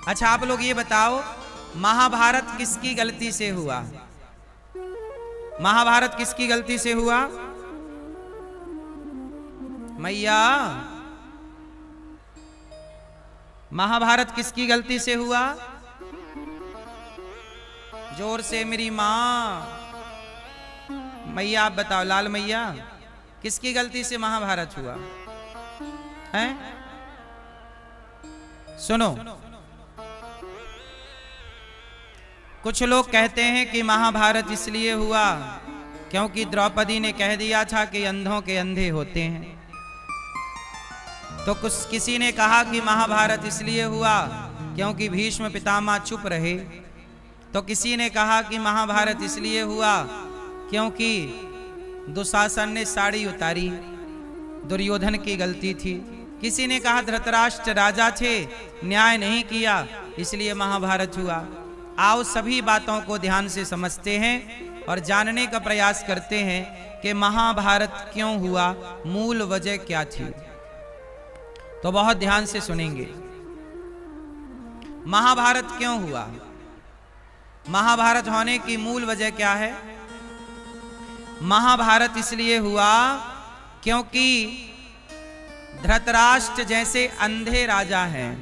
अच्छा आप लोग ये बताओ, महाभारत किसकी गलती से हुआ? महाभारत किसकी गलती से हुआ? मैया, महाभारत किसकी गलती से हुआ? जोर से मेरी मां। मैया आप बताओ, लाल मैया, किसकी गलती से महाभारत हुआ है? सुनो, कुछ लोग कहते हैं कि महाभारत इसलिए हुआ क्योंकि द्रौपदी ने कह दिया था कि अंधों के अंधे होते हैं। तो किसी ने कहा कि महाभारत इसलिए हुआ क्योंकि भीष्म पितामह चुप रहे। तो किसी ने कहा कि महाभारत इसलिए हुआ क्योंकि दुशासन ने साड़ी उतारी, दुर्योधन की गलती थी। किसी ने कहा धृतराष्ट्र राजा थे, न्याय नहीं किया, इसलिए महाभारत हुआ। आओ सभी बातों को ध्यान से समझते हैं और जानने का प्रयास करते हैं कि महाभारत क्यों हुआ, मूल वजह क्या थी। तो बहुत ध्यान से सुनेंगे। महाभारत क्यों हुआ? महाभारत होने की मूल वजह क्या है? महाभारत इसलिए हुआ क्योंकि धृतराष्ट्र जैसे अंधे राजा हैं।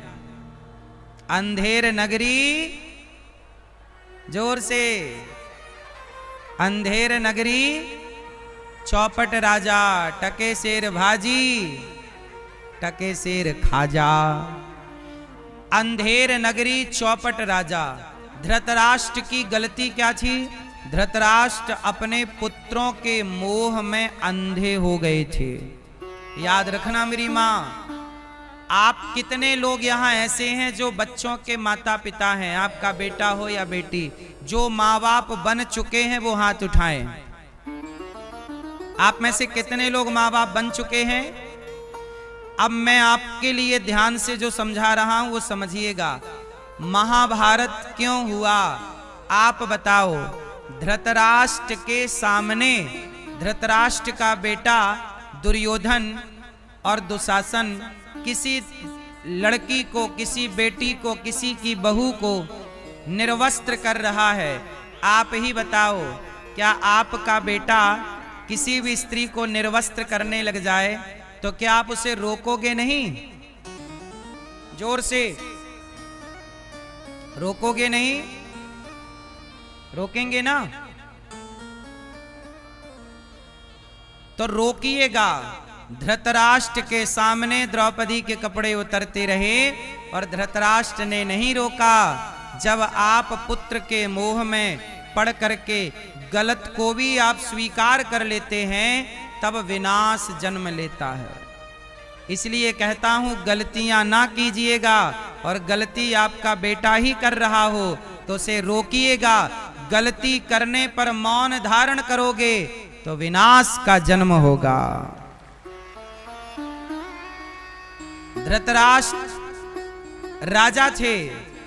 अंधेर नगरी, जोर से, अंधेर नगरी चौपट राजा, टके शेर भाजी, टके शेर खाजा। अंधेर नगरी चौपट राजा। धृतराष्ट्र की गलती क्या थी? धृतराष्ट्र अपने पुत्रों के मोह में अंधे हो गए थे। याद रखना मेरी मां, आप कितने लोग यहां ऐसे हैं जो बच्चों के माता पिता हैं, आपका बेटा हो या बेटी, जो माँ बाप बन चुके हैं वो हाथ उठाएं। आप में से कितने लोग माँ बाप बन चुके हैं? अब मैं आपके लिए ध्यान से जो समझा रहा हूं वो समझिएगा। महाभारत क्यों हुआ आप बताओ? धृतराष्ट्र के सामने धृतराष्ट्र का बेटा दुर्योधन और दुशासन किसी लड़की को, किसी बेटी को, किसी की बहू को निर्वस्त्र कर रहा है। आप ही बताओ, क्या आपका बेटा किसी भी स्त्री को निर्वस्त्र करने लग जाए तो क्या आप उसे रोकोगे नहीं? जोर से, रोकोगे नहीं? रोकेंगे ना? तो रोकिएगा। धृतराष्ट्र के सामने द्रौपदी के कपड़े उतरते रहे और धृतराष्ट्र ने नहीं रोका। जब आप पुत्र के मोह में पड़ करके गलत को भी आप स्वीकार कर लेते हैं तब विनाश जन्म लेता है। इसलिए कहता हूं गलतियां ना कीजिएगा, और गलती आपका बेटा ही कर रहा हो तो उसे रोकिएगा। गलती करने पर मौन धारण करोगे तो विनाश का जन्म होगा। धृतराष्ट्र राजा थे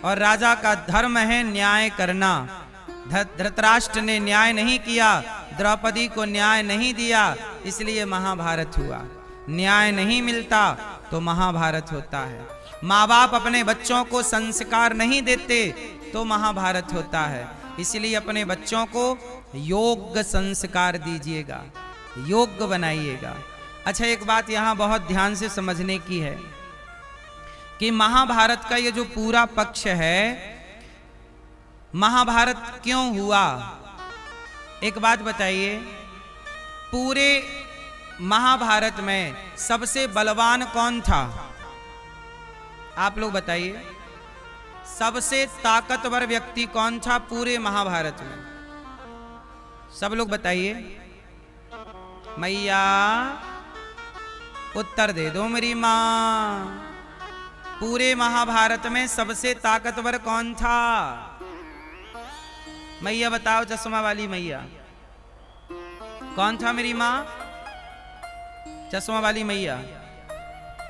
और राजा का धर्म है न्याय करना। धृतराष्ट्र ने न्याय नहीं किया, द्रौपदी को न्याय नहीं दिया, इसलिए महाभारत हुआ। न्याय नहीं मिलता तो महाभारत होता है। माँ बाप अपने बच्चों को संस्कार नहीं देते तो महाभारत होता है। इसलिए अपने बच्चों को योग्य संस्कार दीजिएगा, योग्य बनाइएगा। अच्छा, एक बात यहाँ बहुत ध्यान से समझने की है कि महाभारत का ये जो पूरा पक्ष है, महाभारत क्यों हुआ? एक बात बताइए, पूरे महाभारत में सबसे बलवान कौन था? आप लोग बताइए, सबसे ताकतवर व्यक्ति कौन था पूरे महाभारत में? सब लोग बताइए। मैया उत्तर दे दो मेरी मां। पूरे महाभारत में सबसे ताकतवर कौन था? मैया बताओ, चश्मा वाली मैया, कौन था मेरी मां? चश्मा वाली मैया,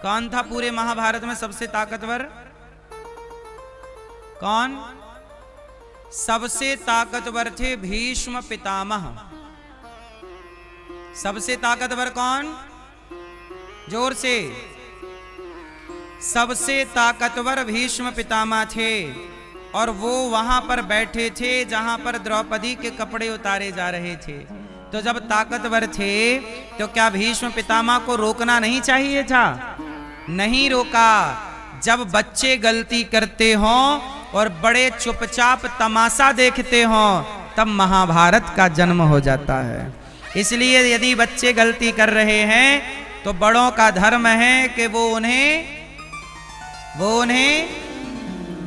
कौन था पूरे महाभारत में सबसे ताकतवर? कौन? सबसे ताकतवर थे भीष्म पितामह। सबसे ताकतवर कौन? जोर से। सबसे ताकतवर भीष्म पितामह थे और वो वहां पर बैठे थे जहां पर द्रौपदी के कपड़े उतारे जा रहे थे। तो जब ताकतवर थे तो क्या भीष्म पितामह को रोकना नहीं चाहिए था? नहीं रोका। जब बच्चे गलती करते हों और बड़े चुपचाप तमाशा देखते हों तब महाभारत का जन्म हो जाता है। इसलिए यदि बच्चे गलती कर रहे हैं तो बड़ों का धर्म है कि वो उन्हें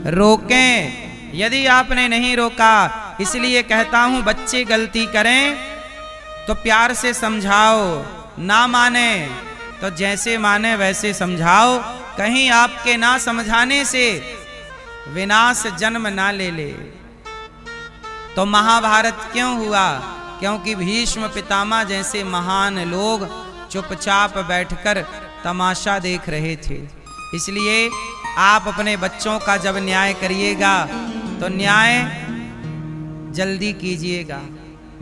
रोकें। यदि आपने नहीं रोका, इसलिए कहता हूं बच्चे गलती करें तो प्यार से समझाओ, ना माने तो जैसे माने वैसे समझाओ, कहीं आपके ना समझाने से विनाश जन्म ना ले ले। तो महाभारत क्यों हुआ? क्योंकि भीष्म पितामह जैसे महान लोग चुपचाप बैठकर तमाशा देख रहे थे। इसलिए आप अपने बच्चों का जब न्याय करिएगा तो न्याय जल्दी कीजिएगा।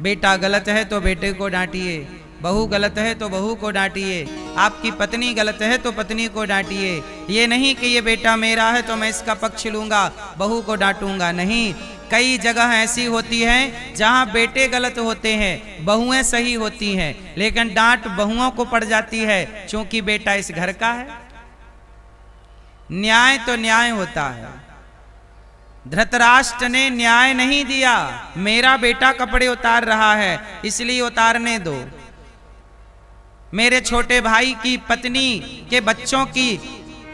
बेटा गलत है तो बेटे को डांटिए, बहू गलत है तो बहू को डांटिए, आपकी पत्नी गलत है तो पत्नी को डांटिए। ये नहीं कि ये बेटा मेरा है तो मैं इसका पक्ष लूंगा, बहू को डांटूंगा, नहीं। कई जगह ऐसी होती हैं जहां बेटे गलत होते हैं, बहुएं सही होती हैं, लेकिन डांट बहुओं को पड़ जाती है क्योंकि बेटा इस घर का है। न्याय तो न्याय होता है। धृतराष्ट्र ने न्याय नहीं दिया, मेरा बेटा कपड़े उतार रहा है इसलिए उतारने दो, मेरे छोटे भाई की पत्नी के बच्चों की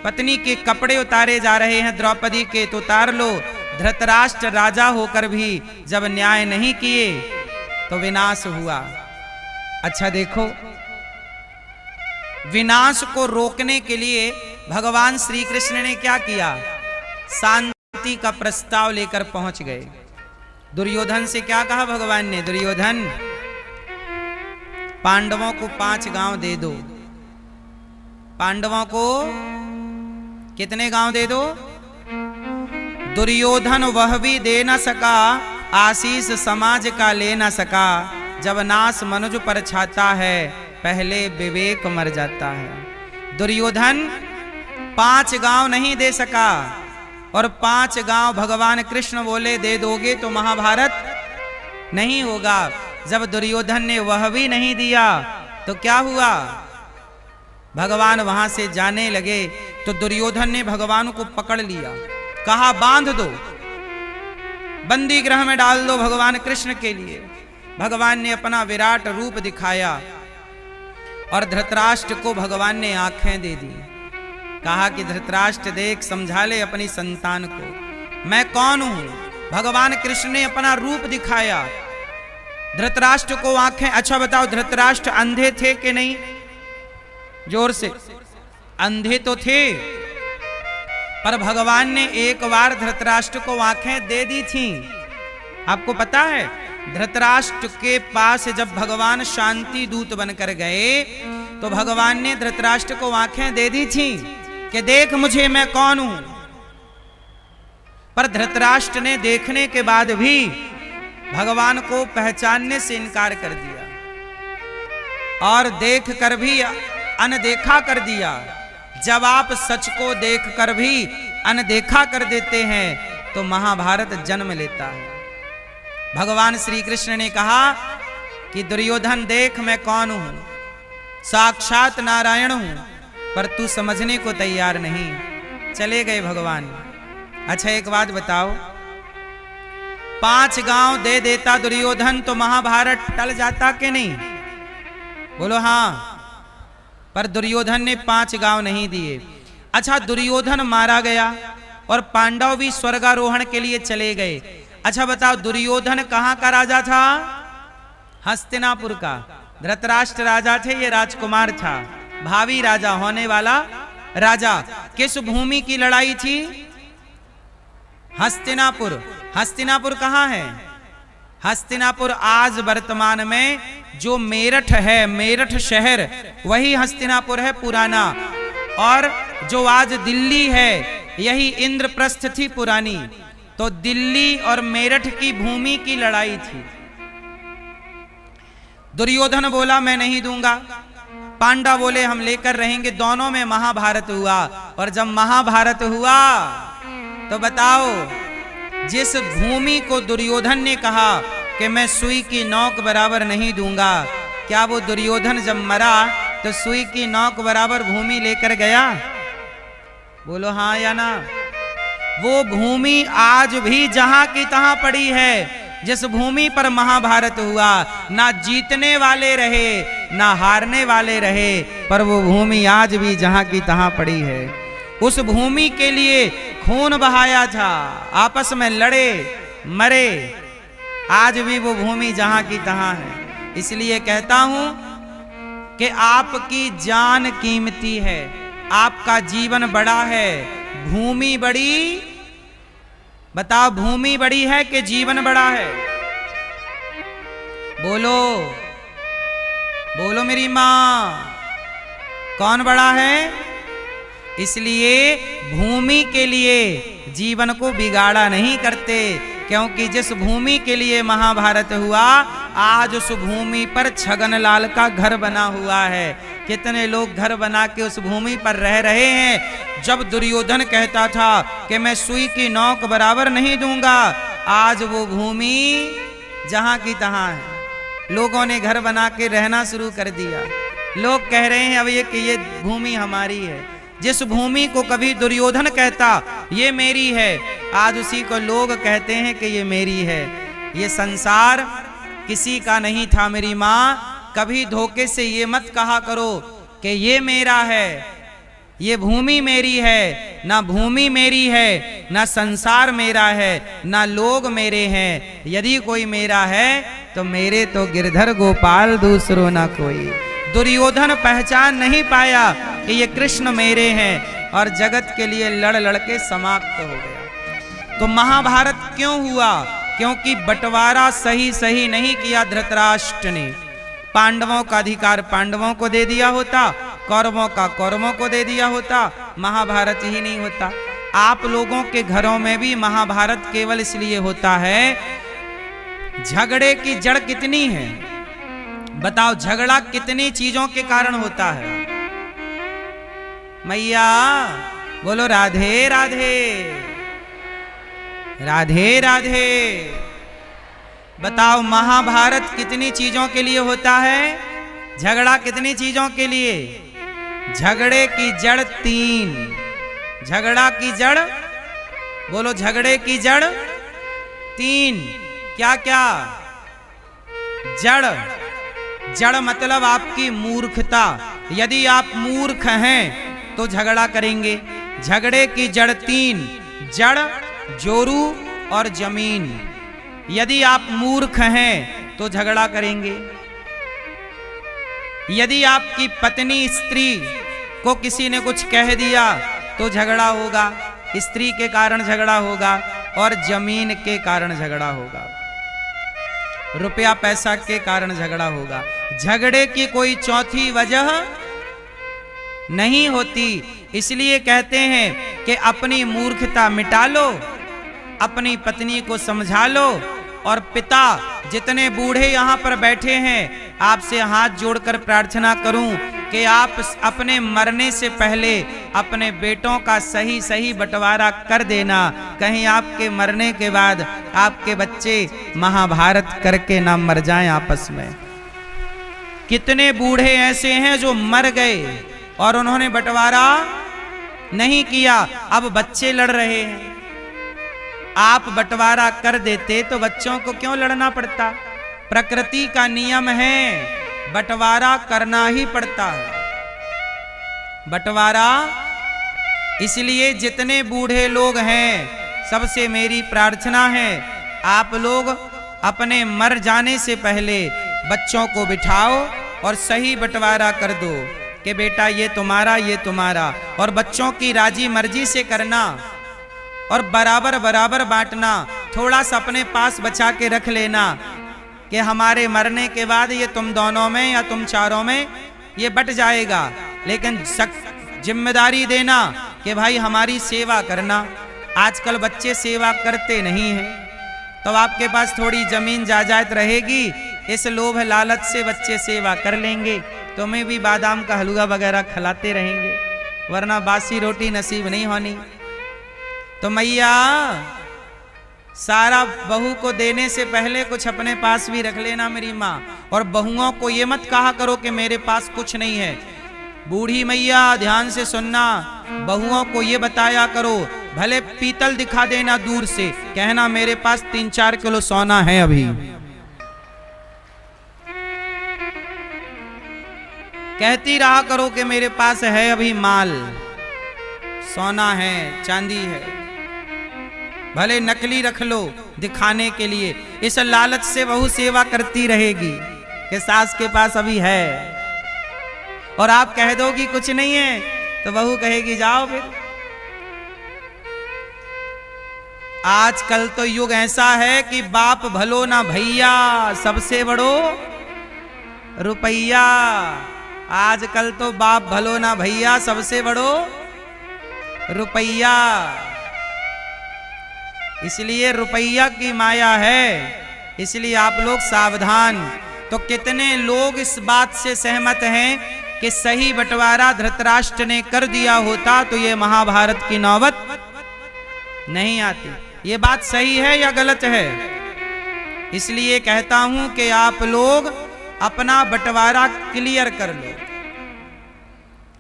पत्नी के कपड़े उतारे जा रहे हैं द्रौपदी के, तो उतार लो। धृतराष्ट्र राजा होकर भी जब न्याय नहीं किए तो विनाश हुआ। अच्छा देखो, विनाश को रोकने के लिए भगवान श्री कृष्ण ने क्या किया? शांति का प्रस्ताव लेकर पहुंच गए। दुर्योधन से क्या कहा भगवान ने? दुर्योधन, पांडवों को 5 गांव दे दो। पांडवों को कितने गांव दे दो? दुर्योधन वह भी दे न सका, आशीष समाज का ले न सका, जब नाश मनुज पर छाता है, पहले विवेक मर जाता है। दुर्योधन 5 गांव नहीं दे सका और 5 गांव भगवान कृष्ण बोले दे दोगे तो महाभारत नहीं होगा। जब दुर्योधन ने वह भी नहीं दिया तो क्या हुआ? भगवान वहां से जाने लगे तो दुर्योधन ने भगवान को पकड़ लिया, कहा बांध दो, बंदी गृह में डाल दो भगवान कृष्ण के लिए। भगवान ने अपना विराट रूप दिखाया और धृतराष्ट्र को भगवान ने आंखें दे दी। कहा कि धृतराष्ट्र देख, समझा ले अपनी संतान को, मैं कौन हूं। भगवान कृष्ण ने अपना रूप दिखाया, धृतराष्ट्र को आंखें। अच्छा बताओ, धृतराष्ट्र अंधे थे कि नहीं? जोर से। अंधे तो थे, पर भगवान ने एक बार धृतराष्ट्र को आंखें दे दी थी। आपको पता है, धृतराष्ट्र के पास जब भगवान शांति दूत बनकर गए तो भगवान ने धृतराष्ट्र को आंखें दे दी थी कि देख मुझे, मैं कौन हूं। पर धृतराष्ट्र ने देखने के बाद भी भगवान को पहचानने से इनकार कर दिया और देख कर भी अनदेखा कर दिया। जब आप सच को देखकर भी अनदेखा कर देते हैं तो महाभारत जन्म लेता है। भगवान श्री कृष्ण ने कहा कि दुर्योधन देख, मैं कौन हूं, साक्षात नारायण हूं, पर तू समझने को तैयार नहीं। चले गए भगवान। अच्छा एक बात बताओ, 5 गांव दे देता दुर्योधन तो महाभारत टल जाता कि नहीं? बोलो हाँ। पर दुर्योधन ने 5 गांव नहीं दिए। अच्छा, दुर्योधन मारा गया और पांडव भी स्वर्गारोहण के लिए चले गए। अच्छा बताओ, दुर्योधन कहां का राजा था? हस्तिनापुर का। धृतराष्ट्र राजा थे, ये राजकुमार था, भावी राजा होने वाला राजा। किस भूमि की लड़ाई थी? हस्तिनापुर। हस्तिनापुर कहां है? हस्तिनापुर आज वर्तमान में जो मेरठ है, मेरठ शहर, वही हस्तिनापुर है पुराना। और जो आज दिल्ली है, यही इंद्रप्रस्थ थी पुरानी। तो दिल्ली और मेरठ की भूमि की लड़ाई थी। दुर्योधन बोला मैं नहीं दूंगा, पांडव बोले हम लेकर रहेंगे। दोनों में महाभारत हुआ और जब महाभारत हुआ तो बताओ, जिस भूमि को दुर्योधन ने कहा कि मैं सुई की नोक बराबर नहीं दूंगा, क्या वो दुर्योधन जब मरा तो सुई की नोक बराबर भूमि लेकर गया? बोलो हाँ या ना। वो भूमि आज भी जहां की तहां पड़ी है। जिस भूमि पर महाभारत हुआ, ना जीतने वाले रहे ना हारने वाले रहे, पर वो भूमि आज भी जहां की तहां पड़ी है। उस भूमि के लिए खून बहाया था, आपस में लड़े मरे, आज भी वो भूमि जहां की तहां है। इसलिए कहता हूं कि आपकी जान कीमती है, आपका जीवन बड़ा है, भूमि बड़ी। बताओ, भूमि बड़ी है कि जीवन बड़ा है? बोलो बोलो मेरी मां, कौन बड़ा है? इसलिए भूमि के लिए जीवन को बिगाड़ा नहीं करते, क्योंकि जिस भूमि के लिए महाभारत हुआ, आज उस भूमि पर छगनलाल का घर बना हुआ है। कितने लोग घर बना के उस भूमि पर रह रहे हैं। जब दुर्योधन कहता था कि मैं सुई की नोक बराबर नहीं दूंगा, आज वो भूमि जहां की तहां है। लोगों ने घर बना के रहना शुरू कर दिया। लोग कह रहे हैं अब ये भूमि हमारी है। जिस भूमि को कभी दुर्योधन कहता ये मेरी है, आज उसी को लोग कहते हैं कि ये मेरी है। ये संसार किसी का नहीं था मेरी माँ। कभी धोखे से ये मत कहा करो कि ये मेरा है, ये भूमि मेरी है। ना भूमि मेरी है, ना संसार मेरा है, ना लोग मेरे हैं। यदि कोई मेरा है तो मेरे तो गिरधर गोपाल, दूसरों ना कोई। दुर्योधन पहचान नहीं पाया कि ये कृष्ण मेरे हैं और जगत के लिए लड़ लड़ के समाप्त हो गया। तो महाभारत क्यों हुआ? क्योंकि बंटवारा सही सही नहीं किया धृतराष्ट्र ने। पांडवों का अधिकार पांडवों को दे दिया होता, कौरवों का कौरवों को दे दिया होता, महाभारत ही नहीं होता। आप लोगों के घरों में भी महाभारत केवल इसलिए होता है, झगड़े की जड़ कितनी है? बताओ, झगड़ा कितनी चीजों के कारण होता है? मैया बोलो राधे राधे राधे राधे। बताओ, महाभारत कितनी चीजों के लिए होता है? झगड़ा कितनी चीजों के लिए? झगड़े की जड़ 3। झगड़ा की जड़, बोलो झगड़े की जड़ 3। क्या क्या? जड़, जड़ मतलब आपकी मूर्खता। यदि आप मूर्ख हैं तो झगड़ा करेंगे। झगड़े की जड़ 3, जड़, जोरू और जमीन। यदि आप मूर्ख हैं तो झगड़ा करेंगे। यदि आपकी पत्नी स्त्री को किसी ने कुछ कह दिया तो झगड़ा होगा, स्त्री के कारण झगड़ा होगा और जमीन के कारण झगड़ा होगा, रुपया पैसा के कारण झगड़ा होगा। झगड़े की कोई चौथी वजह नहीं होती। इसलिए कहते हैं कि अपनी मूर्खता मिटा लो, अपनी पत्नी को समझा लो। और पिता, जितने बूढ़े यहाँ पर बैठे हैं, आपसे हाथ जोड़कर प्रार्थना करूं कि आप अपने मरने से पहले अपने बेटों का सही सही बंटवारा कर देना। कहीं आपके मरने के बाद आपके बच्चे महाभारत करके ना मर जाएं आपस में। कितने बूढ़े ऐसे हैं जो मर गए और उन्होंने बंटवारा नहीं किया, अब बच्चे लड़ रहे हैं। आप बंटवारा कर देते तो बच्चों को क्यों लड़ना पड़ता? प्रकृति का नियम है, बंटवारा करना ही पड़ता है। बंटवारा, इसलिए जितने बूढ़े लोग हैं, सबसे मेरी प्रार्थना है, आप लोग अपने मर जाने से पहले बच्चों को बिठाओ और सही बंटवारा कर दो कि बेटा ये तुम्हारा, ये तुम्हारा। और बच्चों की राजी मर्जी से करना और बराबर बराबर बांटना। थोड़ा सा अपने पास बचा के रख लेना कि हमारे मरने के बाद ये तुम दोनों में या तुम चारों में ये बट जाएगा। लेकिन जिम्मेदारी देना कि भाई हमारी सेवा करना। आजकल बच्चे सेवा करते नहीं हैं, तो आपके पास थोड़ी जमीन जायदाद रहेगी, इस लोभ लालच से बच्चे सेवा कर लेंगे, तुम्हें भी बादाम का हलवा वगैरह खिलाते रहेंगे। वरना बासी रोटी नसीब नहीं होनी। तो मैया सारा बहू को देने से पहले कुछ अपने पास भी रख लेना मेरी माँ। और बहुओं को ये मत कहा करो कि मेरे पास कुछ नहीं है। बूढ़ी मैया ध्यान से सुनना, बहुओं को ये बताया करो, भले पीतल दिखा देना दूर से, कहना मेरे पास 3-4 किलो सोना है अभी। कहती रहा करो कि मेरे पास है अभी माल, सोना है, चांदी है, भले नकली रख लो दिखाने के लिए। इस लालच से बहू सेवा करती रहेगी कि सास के पास अभी है, और आप कह दो कि कुछ नहीं है तो बहू कहेगी जाओ फिर। आजकल तो युग ऐसा है कि बाप भलो ना भैया, सबसे बड़ो रुपैया। आजकल तो बाप भलो ना भैया, सबसे बड़ो रुपैया। इसलिए रुपैया की माया है, इसलिए आप लोग सावधान। तो कितने लोग इस बात से सहमत हैं कि सही बंटवारा धृतराष्ट्र ने कर दिया होता तो ये महाभारत की नौबत नहीं आती। ये बात सही है या गलत है? इसलिए कहता हूं कि आप लोग अपना बंटवारा क्लियर कर लो,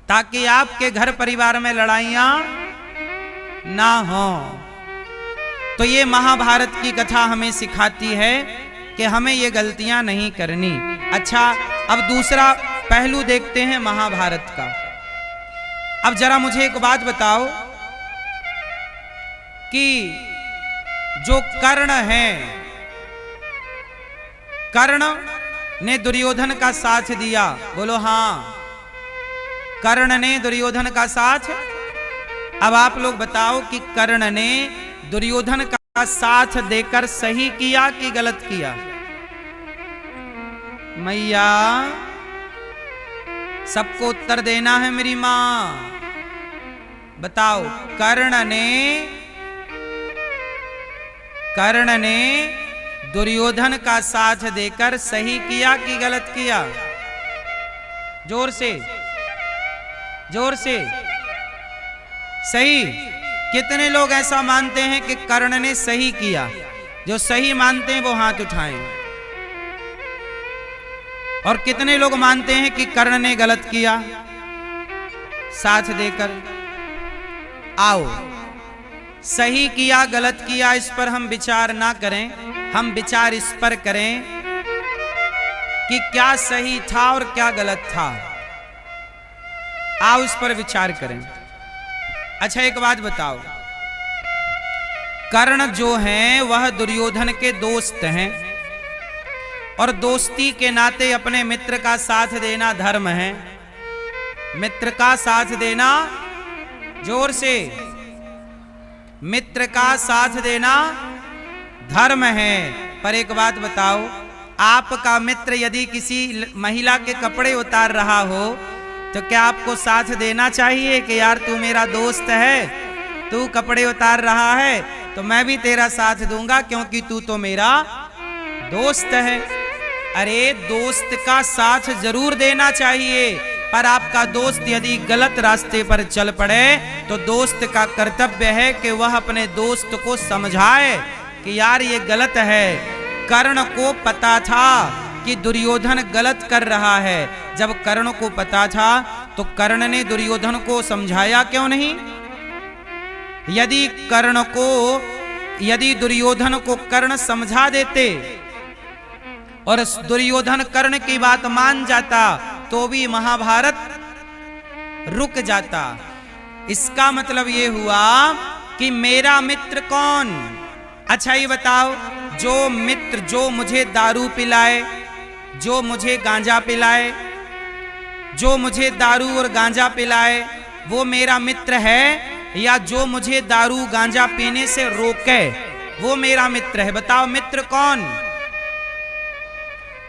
ताकि आपके घर परिवार में लड़ाइयां ना हो। तो ये महाभारत की कथा हमें सिखाती है कि हमें ये गलतियां नहीं करनी। अच्छा, अब दूसरा पहलू देखते हैं महाभारत का। अब जरा मुझे एक बात बताओ कि जो कर्ण है, कर्ण ने दुर्योधन का साथ दिया, बोलो हाँ, कर्ण ने दुर्योधन का साथ। अब आप लोग बताओ कि कर्ण ने दुर्योधन का साथ देकर सही किया कि गलत किया? मैया सबको उत्तर देना है मेरी मां, बताओ कर्ण ने दुर्योधन का साथ देकर सही किया कि गलत किया? जोर से, जोर से। सही। कितने लोग ऐसा मानते हैं कि कर्ण ने सही किया? जो सही मानते हैं वो हाथ उठाएं। और कितने लोग मानते हैं कि कर्ण ने गलत किया साथ देकर? आओ, सही किया गलत किया इस पर हम विचार ना करें, हम विचार इस पर करें कि क्या सही था और क्या गलत था। आओ इस पर विचार करें। अच्छा, एक बात बताओ, कर्ण जो हैं वह दुर्योधन के दोस्त हैं, और दोस्ती के नाते अपने मित्र का साथ देना धर्म है। मित्र का साथ देना, जोर से, मित्र का साथ देना धर्म है। पर एक बात बताओ, आपका मित्र यदि किसी महिला के कपड़े उतार रहा हो तो क्या आपको साथ देना चाहिए कि यार तू मेरा दोस्त है, तू कपड़े उतार रहा है तो मैं भी तेरा साथ दूंगा क्योंकि तू तो मेरा दोस्त है? अरे दोस्त का साथ जरूर देना चाहिए, पर आपका दोस्त यदि गलत रास्ते पर चल पड़े तो दोस्त का कर्तव्य है कि वह अपने दोस्त को समझाए कि यार ये गलत है। कर्ण को पता था कि दुर्योधन गलत कर रहा है। जब कर्ण को पता था तो कर्ण ने दुर्योधन को समझाया क्यों नहीं? यदि दुर्योधन को कर्ण समझा देते और दुर्योधन कर्ण की बात मान जाता तो भी महाभारत रुक जाता। इसका मतलब ये हुआ कि मेरा मित्र कौन? अच्छा ये बताओ, जो मित्र जो मुझे दारू पिलाए, जो मुझे गांजा पिलाए, जो मुझे दारू और गांजा पिलाए वो मेरा मित्र है, या जो मुझे दारू गांजा पीने से रोके वो मेरा मित्र है? बताओ मित्र कौन?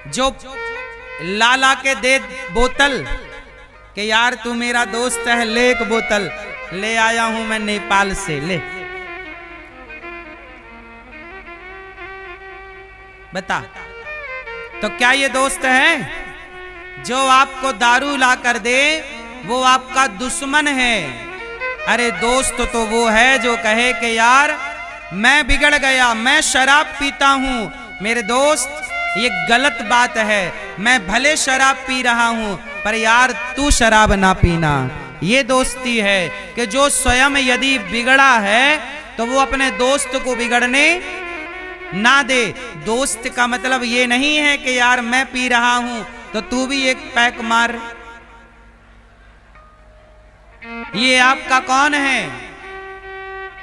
जो लाला के दे बोतल कि यार तू मेरा दोस्त है, ले एक बोतल, ले आया हूं मैं नेपाल से, ले। बता, तो क्या ये दोस्त है? जो आपको दारू ला कर दे वो आपका दुश्मन है। अरे दोस्त तो वो है जो कहे कि यार मैं बिगड़ गया, मैं शराब पीता हूं। मेरे दोस्त ये गलत बात है, मैं भले शराब पी रहा हूं पर यार तू शराब ना पीना। ये दोस्ती है कि जो स्वयं यदि बिगड़ा है तो वो अपने दोस्त को बिगड़ने ना दे। दोस्त का मतलब ये नहीं है कि यार मैं पी रहा हूं तो तू भी एक पैक मार। ये आपका कौन है?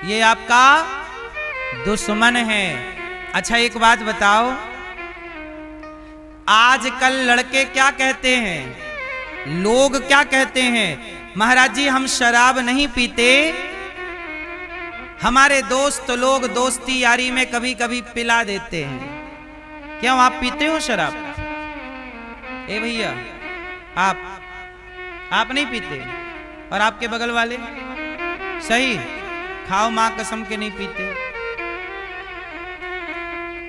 ये आपका दुश्मन है। अच्छा एक बात बताओ, आजकल लड़के क्या कहते हैं, लोग क्या कहते हैं? महाराज जी हम शराब नहीं पीते, हमारे दोस्त लोग दोस्ती यारी में कभी कभी पिला देते हैं। क्यों आप पीते हो शराब? ए भैया आप नहीं पीते? और आपके बगल वाले? सही, खाओ मां कसम के नहीं पीते।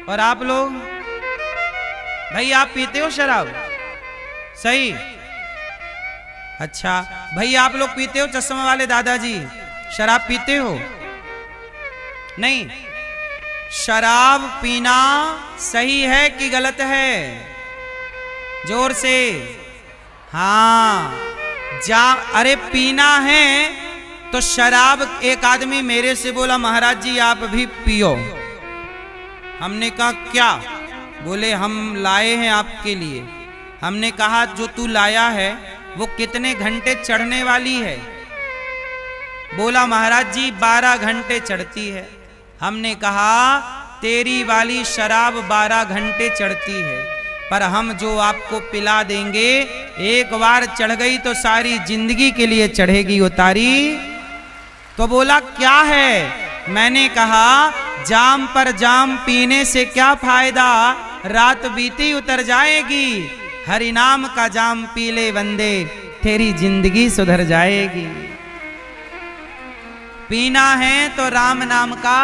और आप लोग भाई आप पीते हो शराब? सही। अच्छा भाई आप लोग पीते हो? चश्मा वाले दादाजी शराब पीते हो? नहीं। शराब पीना सही है कि गलत है? जोर से हाँ। अरे पीना है तो शराब। एक आदमी मेरे से बोला महाराज जी आप भी पियो। हमने कहा क्या? बोले हम लाए हैं आपके लिए। हमने कहा जो तू लाया है वो कितने घंटे चढ़ने वाली है? बोला महाराज जी 12 घंटे चढ़ती है। हमने कहा तेरी वाली शराब 12 घंटे चढ़ती है, पर हम जो आपको पिला देंगे एक बार चढ़ गई तो सारी जिंदगी के लिए चढ़ेगी उतारी। तो बोला क्या है? मैंने कहा जाम पर जाम पीने से क्या फायदा, रात बीती उतर जाएगी। हरि नाम का जाम पी ले बंदे, तेरी जिंदगी सुधर जाएगी। पीना है तो राम नाम का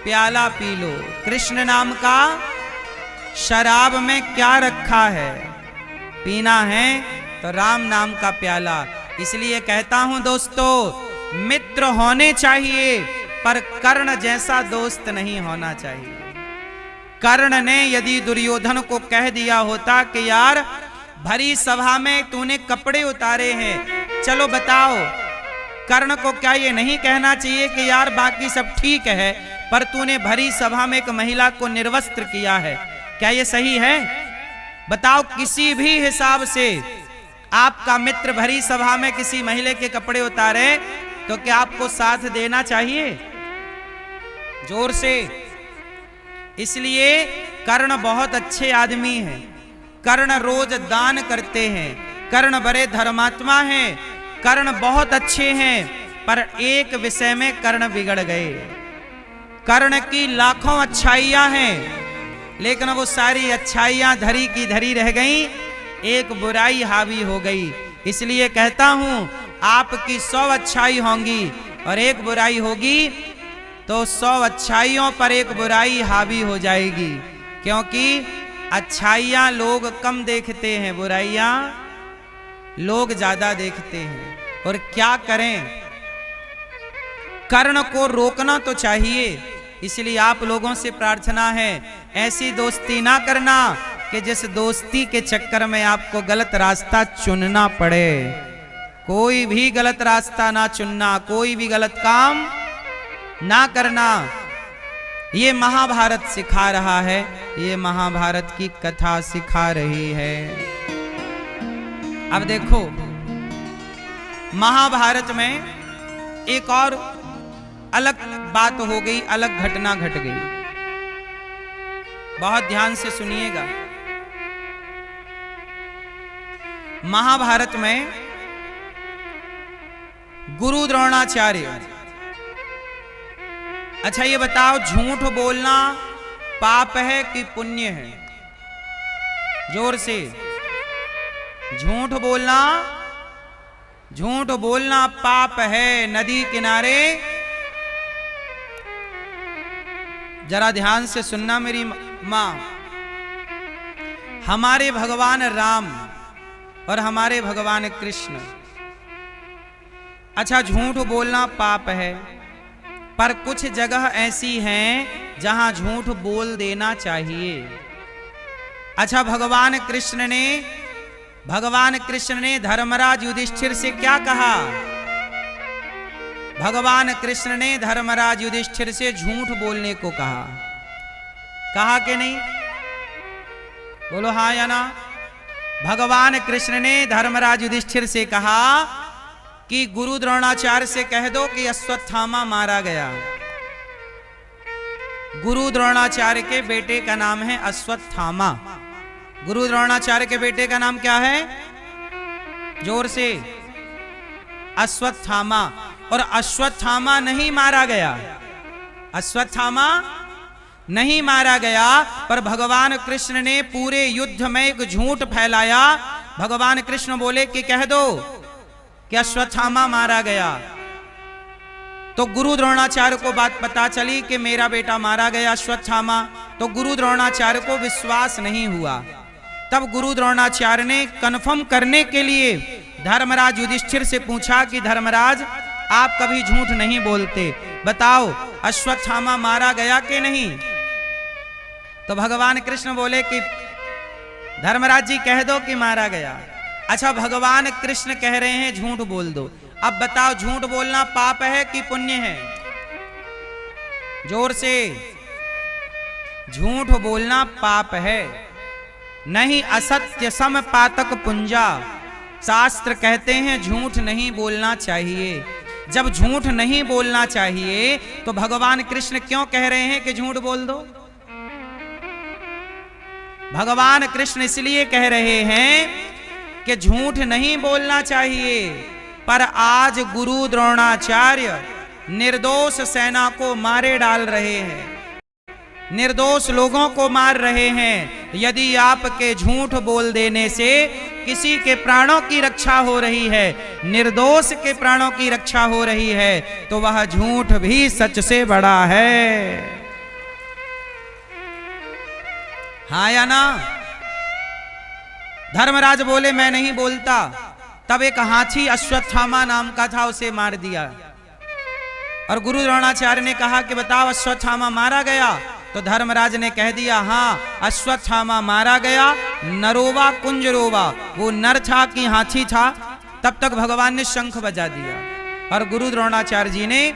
प्याला पी लो। कृष्ण नाम का शराब में क्या रखा है? पीना है तो राम नाम का प्याला। इसलिए कहता हूं दोस्तों, मित्र होने चाहिए पर कर्ण जैसा दोस्त नहीं होना चाहिए। कर्ण ने यदि दुर्योधन को कह दिया होता कि यार भरी सभा में तूने कपड़े उतारे हैं, चलो बताओ, कर्ण को क्या ये नहीं कहना चाहिए कि यार बाकी सब ठीक है पर तूने भरी सभा में एक महिला को निर्वस्त्र किया है? क्या ये सही है? बताओ किसी भी हिसाब से आपका मित्र भरी सभा में किसी महिला के कपड़े उतारे तो क्या आपको साथ देना चाहिए? जोर से। इसलिए कर्ण बहुत अच्छे आदमी हैं। कर्ण रोज दान करते हैं। कर्ण बड़े धर्मात्मा हैं। कर्ण बहुत अच्छे हैं, पर एक विषय में कर्ण बिगड़ गए। कर्ण की लाखों अच्छाइयां हैं, लेकिन वो सारी अच्छाइयां धरी की धरी रह गईं, एक बुराई हावी हो गई। इसलिए कहता हूं आपकी 100 अच्छाई होंगी और एक बुराई होगी तो 100 अच्छाइयों पर एक बुराई हावी हो जाएगी। क्योंकि अच्छाइयां लोग कम देखते हैं, बुराइयां लोग ज्यादा देखते हैं। और क्या करें, कर्ण को रोकना तो चाहिए। इसलिए आप लोगों से प्रार्थना है ऐसी दोस्ती ना करना कि जिस दोस्ती के चक्कर में आपको गलत रास्ता चुनना पड़े। कोई भी गलत रास्ता ना चुनना, कोई भी गलत काम ना करना। ये महाभारत सिखा रहा है, ये महाभारत की कथा सिखा रही है। अब देखो महाभारत में एक और अलग बात हो गई, अलग घटना घट गई। बहुत ध्यान से सुनिएगा। महाभारत में गुरु द्रोणाचार्य, अच्छा ये बताओ झूठ बोलना पाप है कि पुण्य है? जोर से। झूठ बोलना पाप है। नदी किनारे, जरा ध्यान से सुनना मेरी मां, हमारे भगवान राम और हमारे भगवान कृष्ण अच्छा, झूठ बोलना पाप है, पर कुछ जगह ऐसी हैं जहां झूठ बोल देना चाहिए। अच्छा, भगवान कृष्ण ने धर्मराज युधिष्ठिर से क्या कहा? भगवान कृष्ण ने धर्मराज युधिष्ठिर से झूठ बोलने को कहा कि नहीं? बोलो हाँ या ना। भगवान कृष्ण ने धर्मराज युधिष्ठिर से कहा कि गुरु द्रोणाचार्य से कह दो कि अश्वत्थामा मारा गया। गुरु द्रोणाचार्य के बेटे का नाम है अश्वत्थामा। गुरु द्रोणाचार्य के बेटे का नाम क्या है? जोर से। अश्वत्थामा। और अश्वत्थामा नहीं मारा गया, अश्वत्थामा नहीं मारा गया, पर भगवान कृष्ण ने पूरे युद्ध में एक झूठ फैलाया। भगवान कृष्ण बोले कि कह दो कि अश्वत्थामा मारा गया। तो गुरु द्रोणाचार्य को बात पता चली कि मेरा बेटा मारा गया अश्वत्थामा। तो गुरु द्रोणाचार्य को विश्वास नहीं हुआ। तब गुरु द्रोणाचार्य ने कन्फर्म करने के लिए धर्मराज युधिष्ठिर से पूछा कि धर्मराज, आप कभी झूठ नहीं बोलते, बताओ अश्वत्थामा मारा गया कि नहीं? तो भगवान कृष्ण बोले कि धर्मराज जी कह दो कि मारा गया। अच्छा, भगवान कृष्ण कह रहे हैं झूठ बोल दो। अब बताओ, झूठ बोलना पाप है कि पुण्य है? जोर से। झूठ बोलना पाप है। नहीं असत्य सम पातक पुंजा। शास्त्र कहते हैं झूठ नहीं बोलना चाहिए। जब झूठ नहीं बोलना चाहिए तो भगवान कृष्ण क्यों कह रहे हैं कि झूठ बोल दो? भगवान कृष्ण इसलिए कह रहे हैं कि झूठ नहीं बोलना चाहिए, पर आज गुरु द्रोणाचार्य निर्दोष सेना को मारे डाल रहे हैं, निर्दोष लोगों को मार रहे हैं। यदि आपके झूठ बोल देने से किसी के प्राणों की रक्षा हो रही है, निर्दोष के प्राणों की रक्षा हो रही है, तो वह झूठ भी सच से बड़ा है। हाँ या ना? धर्मराज बोले मैं नहीं बोलता। तब एक हाथी अश्वत्थामा नाम का था, उसे मार दिया। और गुरु द्रोणाचार्य ने कहा कि बताओ अश्वत्थामा मारा गया? तो धर्मराज ने कह दिया हाँ, अश्वत्थामा मारा गया। नरोवा कुंजरोवा, वो नर था कि हाथी था? तब तक भगवान ने शंख बजा दिया और गुरु द्रोणाचार्य जी ने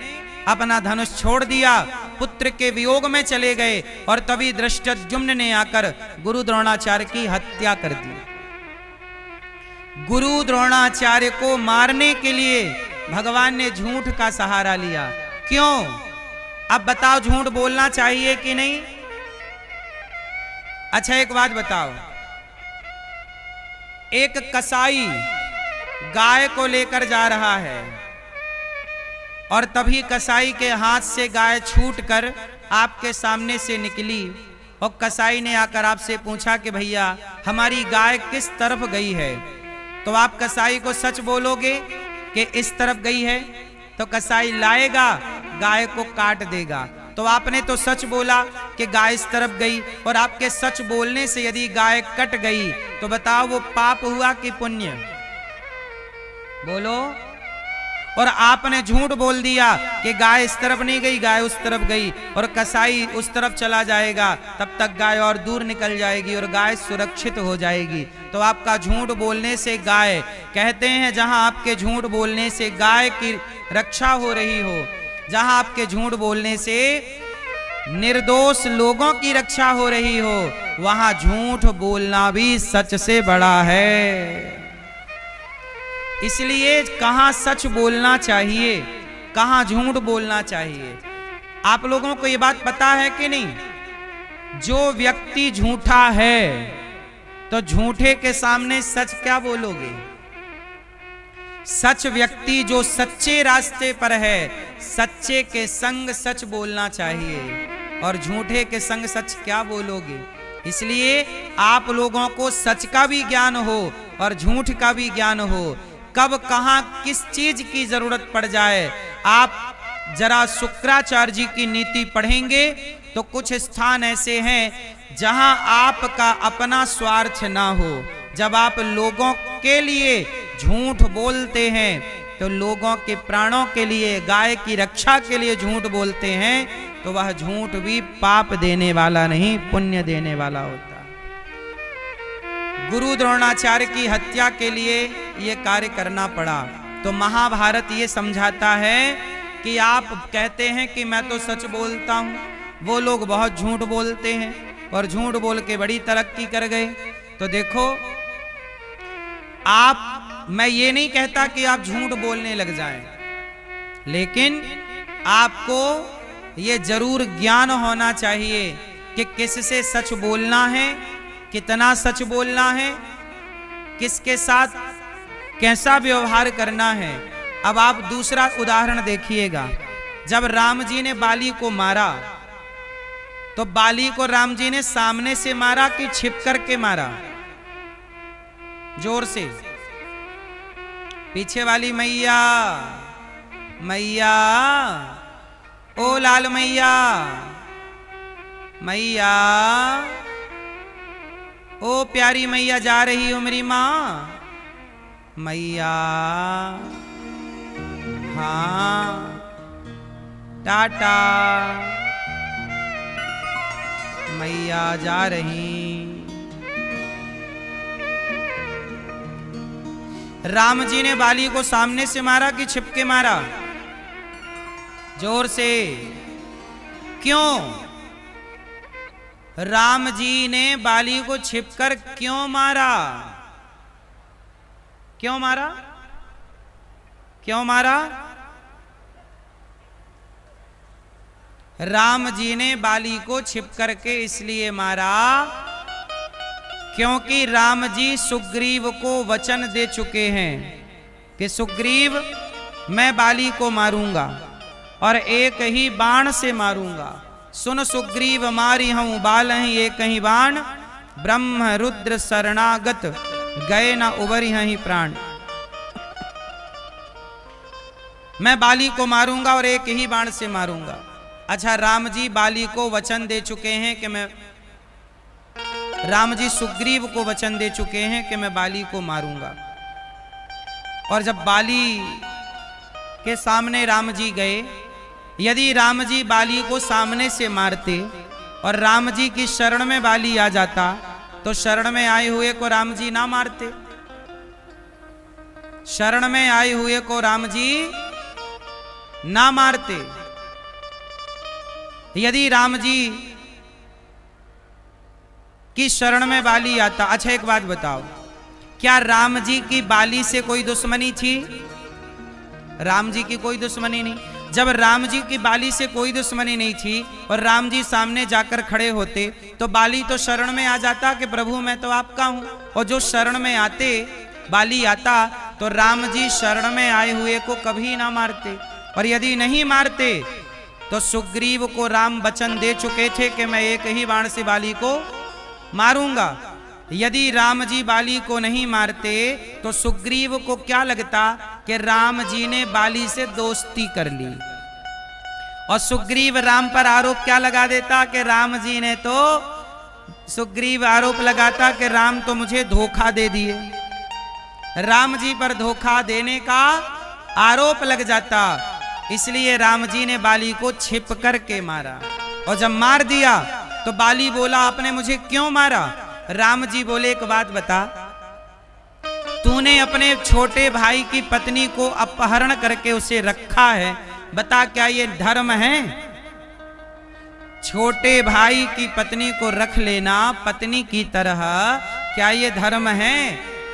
अपना धनुष छोड़ दिया, पुत्र के वियोग में चले गए। और तभी धृष्टद्युम्न ने आकर गुरु द्रोणाचार्य की हत्या कर दी। गुरु द्रोणाचार्य को मारने के लिए भगवान ने झूठ का सहारा लिया। क्यों? अब बताओ, झूठ बोलना चाहिए कि नहीं? अच्छा, एक बात बताओ, एक कसाई गाय को लेकर जा रहा है और तभी कसाई के हाथ से गाय छूटकर आपके सामने से निकली और कसाई ने आकर आपसे पूछा कि भैया हमारी गाय किस तरफ गई है? तो आप कसाई को सच बोलोगे कि इस तरफ गई है? तो कसाई लाएगा, गाय को काट देगा। तो आपने तो सच बोला कि गाय इस तरफ गई, और आपके सच बोलने से यदि गाय कट गई तो बताओ वो पाप हुआ कि पुण्य? बोलो। और आपने झूठ बोल दिया कि गाय इस तरफ नहीं गई, गाय उस तरफ गई, और कसाई उस तरफ चला जाएगा, तब तक गाय और दूर निकल जाएगी और गाय सुरक्षित हो जाएगी। तो आपका झूठ बोलने से गाय, कहते हैं जहां आपके झूठ बोलने से गाय की रक्षा हो रही हो, जहां आपके झूठ बोलने से निर्दोष लोगों की रक्षा हो रही हो, वहां झूठ बोलना भी सच से बड़ा है। इसलिए कहां सच बोलना चाहिए, कहां झूठ बोलना चाहिए। आप लोगों को यह बात पता है कि नहीं? जो व्यक्ति झूठा है तो झूठे के सामने सच क्या बोलोगे? सच व्यक्ति जो सच्चे रास्ते पर है, सच्चे के संग सच बोलना चाहिए, और झूठे के संग सच क्या बोलोगे? इसलिए आप लोगों को सच का भी ज्ञान हो और झूठ का भी ज्ञान हो, कब कहां किस चीज की जरूरत पड़ जाए। आप जरा शुक्राचार्य जी की नीति पढ़ेंगे तो कुछ स्थान ऐसे हैं जहां आपका अपना स्वार्थ ना हो। जब आप लोगों के लिए झूठ बोलते हैं तो लोगों के प्राणों के लिए, गाय की रक्षा के लिए झूठ बोलते हैं, तो वह झूठ भी पाप देने वाला नहीं, पुण्य देने वाला होता है। गुरु द्रोणाचार्य की हत्या के लिए यह कार्य करना पड़ा। तो महाभारत ये समझाता है कि आप कहते हैं कि मैं तो सच बोलता हूं, वो लोग बहुत झूठ बोलते हैं और झूठ बोल के बड़ी तरक्की कर गए। तो देखो, मैं ये नहीं कहता कि आप झूठ बोलने लग जाएं, लेकिन आपको ये जरूर ज्ञान होना चाहिए कि किससे सच बोलना है, कितना सच बोलना है, किसके साथ कैसा व्यवहार करना है। अब आप दूसरा उदाहरण देखिएगा। जब राम जी ने बाली को मारा, तो बाली को राम जी ने सामने से मारा कि छिप करके मारा? जोर से, पीछे वाली मैया, मैया, ओ लाल मैया, मैया, ओ प्यारी मैया जा रही हो मेरी माँ, मैया, हाँ, टाटा, मैया जा रही। राम जी ने बाली को सामने से मारा कि छिपके मारा? जोर से। क्यों? राम जी ने बाली को छिपकर क्यों मारा? क्यों मारा? क्यों मारा? राम जी ने बाली को छिप करके इसलिए मारा क्योंकि राम जी सुग्रीव को वचन दे चुके हैं कि सुग्रीव, मैं बाली को मारूंगा और एक ही बाण से मारूंगा। सुन सुग्रीव मारी हूं बाल ही एक ही बाण, ब्रह्म रुद्र शरणागत गए न उबरी ही प्राण। मैं बाली को मारूंगा और एक ही बाण से मारूंगा। अच्छा, राम जी बाली को वचन दे चुके हैं कि राम जी सुग्रीव को वचन दे चुके हैं कि मैं बाली को मारूंगा। और जब बाली के सामने राम जी गए, यदि राम जी बाली को सामने से मारते और राम जी की शरण में बाली आ जाता, तो शरण में आए हुए को राम जी ना मारते। शरण में आए हुए को राम जी ना मारते। यदि राम जी की शरण में बाली आता। अच्छा, एक बात बताओ, क्या राम जी की बाली से कोई दुश्मनी थी? राम जी की कोई दुश्मनी नहीं। जब राम जी की बाली से कोई दुश्मनी नहीं थी और राम जी सामने जाकर खड़े होते, तो बाली तो शरण में आ जाता कि प्रभु मैं तो आपका हूं। और जो शरण में आते, बाली आता, तो राम जी शरण में आए हुए को कभी ना मारते। और यदि नहीं मारते तो सुग्रीव को राम वचन दे चुके थे कि मैं एक ही बाण से बाली को मारूंगा। यदि राम जी बाली को नहीं मारते तो सुग्रीव को क्या लगता कि राम जी ने बाली से दोस्ती कर ली, और सुग्रीव राम पर आरोप क्या लगा देता कि राम जी ने तो, सुग्रीव आरोप लगाता कि राम तो मुझे धोखा दे दिए। राम जी पर धोखा देने का आरोप लग जाता। इसलिए राम जी ने बाली को छिप करके मारा। और जब मार दिया तो बाली बोला, आपने मुझे क्यों मारा? राम जी बोले, एक बात बता, तूने अपने छोटे भाई की पत्नी को अपहरण करके उसे रखा है, बता क्या ये धर्म है? छोटे भाई की पत्नी को रख लेना पत्नी की तरह, क्या ये धर्म है?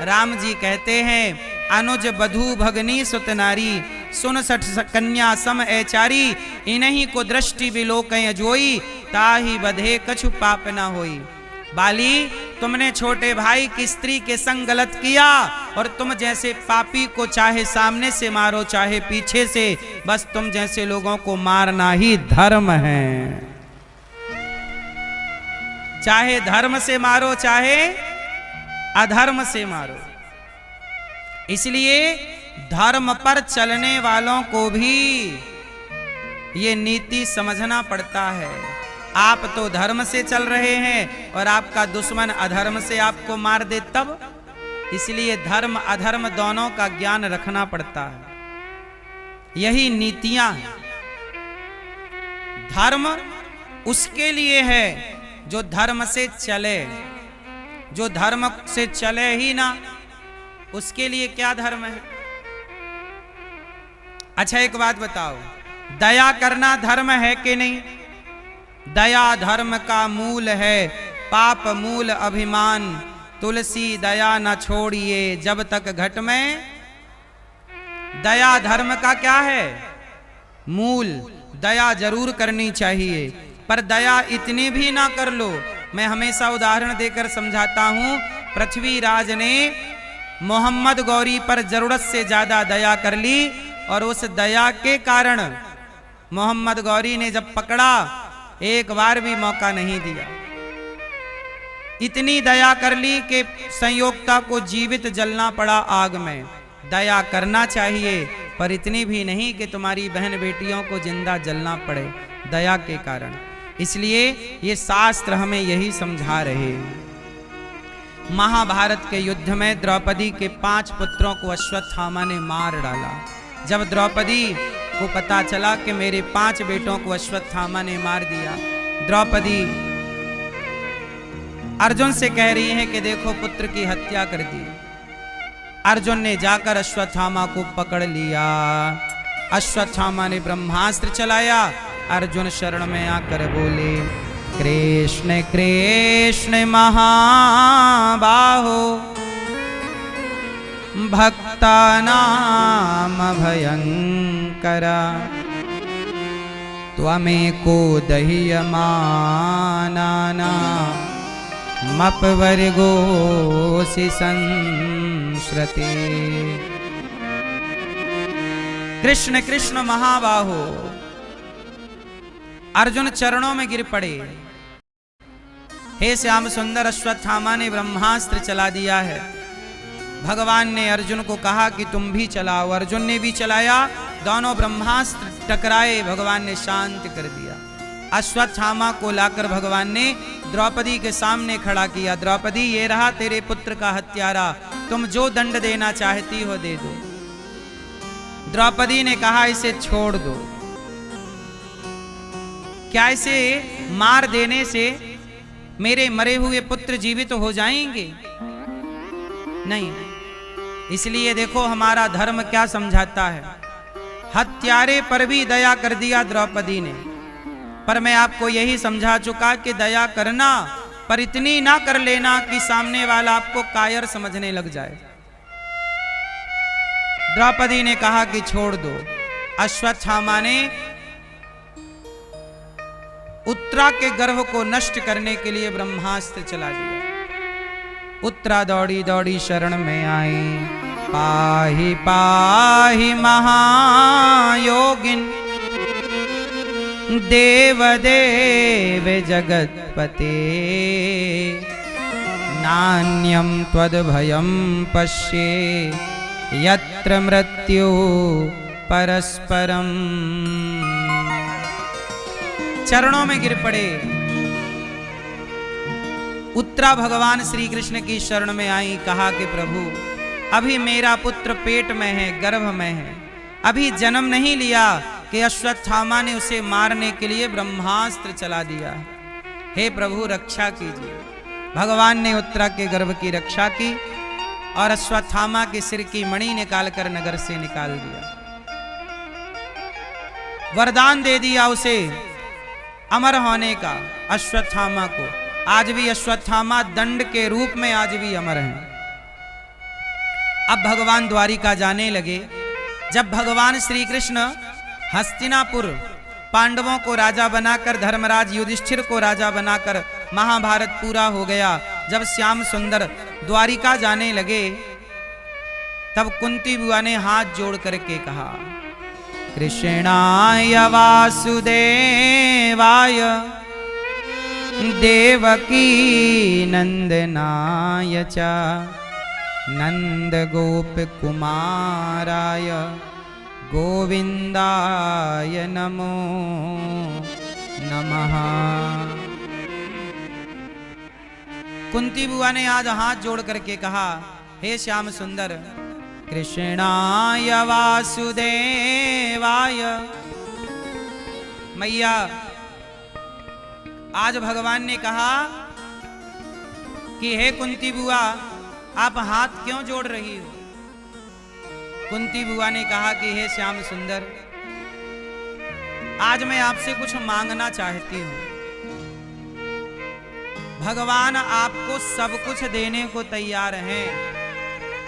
राम जी कहते हैं, अनुज बधू भगनी सुत नारी, सुन सठ कन्या सम ऐचारी, इन्हीं को दृष्टि विलोक जोई, ताही बधे कछु पाप न होई। बाली, तुमने छोटे भाई की स्त्री के संग गलत किया, और तुम जैसे पापी को चाहे सामने से मारो चाहे पीछे से, बस तुम जैसे लोगों को मारना ही धर्म है। चाहे धर्म से मारो चाहे अधर्म से मारो। इसलिए धर्म पर चलने वालों को भी ये नीति समझना पड़ता है। आप तो धर्म से चल रहे हैं और आपका दुश्मन अधर्म से आपको मार दे तब। इसलिए धर्म अधर्म दोनों का ज्ञान रखना पड़ता है। यही नीतियां हैं। धर्म उसके लिए है जो धर्म से चले, जो धर्म से चले ही ना उसके लिए क्या धर्म है। अच्छा एक बात बताओ, दया करना धर्म है कि नहीं? दया धर्म का मूल है, पाप मूल अभिमान, तुलसी दया न छोड़िए जब तक घट में। दया धर्म का क्या है? मूल। दया जरूर करनी चाहिए, पर दया इतनी भी ना कर लो। मैं हमेशा उदाहरण देकर समझाता हूं। पृथ्वीराज ने मोहम्मद गौरी पर जरूरत से ज्यादा दया कर ली, और उस दया के कारण मोहम्मद गौरी ने जब पकड़ा एक बार भी मौका नहीं दिया। इतनी दया कर ली कि संयोक्ता को जीवित जलना पड़ा आग में। दया करना चाहिए, पर इतनी भी नहीं कि तुम्हारी बहन बेटियों को जिंदा जलना पड़े दया के कारण। इसलिए ये शास्त्र हमें यही समझा रहे हैं। महाभारत के युद्ध में द्रौपदी के 5 पुत्रों को अश्वत्थामा ने मार डाला। जब द्रौपदी को पता चला कि मेरे 5 बेटों को अश्वत्थामा ने मार दिया, द्रौपदी अर्जुन से कह रही है कि देखो पुत्र की हत्या कर दी। अर्जुन ने जाकर अश्वत्थामा को पकड़ लिया। अश्वत्थामा ने ब्रह्मास्त्र चलाया। अर्जुन शरण में आकर बोले, कृष्ण कृष्ण महाबाहो भक्ता नाम भयंकरा त्वमेको दह्यमानाना मपवर्गोऽसि संश्रते। कृष्ण कृष्ण महाबाहो। अर्जुन चरणों में गिर पड़े। हे श्याम सुंदर, अश्वत्थामा ने ब्रह्मास्त्र चला दिया है। भगवान ने अर्जुन को कहा कि तुम भी चलाओ। अर्जुन ने भी चलाया। दोनों ब्रह्मास्त्र टकराए, भगवान ने शांत कर दिया। अश्वत्थामा को लाकर भगवान ने द्रौपदी के सामने खड़ा किया। द्रौपदी, ये रहा तेरे पुत्र का हत्यारा, तुम जो दंड देना चाहती हो दे दो। द्रौपदी ने कहा इसे छोड़ दो। क्या इसे मार देने से मेरे मरे हुए पुत्र जीवित हो जाएंगे? नहीं। इसलिए देखो हमारा धर्म क्या समझाता है। हत्यारे पर भी दया कर दिया द्रौपदी ने। पर मैं आपको यही समझा चुका कि दया करना, पर इतनी ना कर लेना कि सामने वाला आपको कायर समझने लग जाए। द्रौपदी ने कहा कि छोड़ दो। अश्वत्थामा ने उत्तरा के गर्भ को नष्ट करने के लिए ब्रह्मास्त्र चला दिया। उत्तरा दौड़ी दौड़ी शरण में आई। पाहि पाहि महायोगिन देवदेव जगत्पते नान्यं त्वद्भयं पश्ये यत्र मृत्यु परस्परम। चरणों में गिर पड़े। उत्तरा भगवान श्री कृष्ण की शरण में आई। कहा कि प्रभु, अभी मेरा पुत्र पेट में है, गर्भ में है, अभी जन्म नहीं लिया कि अश्वत्थामा ने उसे मारने के लिए ब्रह्मास्त्र चला दिया। हे प्रभु रक्षा कीजिए। भगवान ने उत्तरा के गर्भ की रक्षा की और अश्वत्थामा के सिर की मणि निकालकर नगर से निकाल दिया। वरदान दे दिया उसे अमर होने का, अश्वत्थामा को। आज भी अश्वत्थामा दंड के रूप में आज भी अमर हैं। अब भगवान द्वारिका जाने लगे। जब भगवान श्री कृष्ण हस्तिनापुर पांडवों को राजा बनाकर, धर्मराज युधिष्ठिर को राजा बनाकर महाभारत पूरा हो गया, जब श्याम सुंदर द्वारिका जाने लगे, तब कुंती बुआ ने हाथ जोड़ करके कहा, कृष्णाय वासुदेवाय देवकी नंदनाय च नंद गोप कुमाराय गोविंदाय नमो नमः। कुंती बुआ ने आज हाथ जोड़ करके कहा, हे श्याम सुंदर, कृष्णाय वासुदेवाय देवाय। मैया, आज भगवान ने कहा कि हे कुंती बुआ, आप हाथ क्यों जोड़ रही हो? कुंती बुआ ने कहा कि हे श्याम सुंदर, आज मैं आपसे कुछ मांगना चाहती हूं। भगवान आपको सब कुछ देने को तैयार हैं,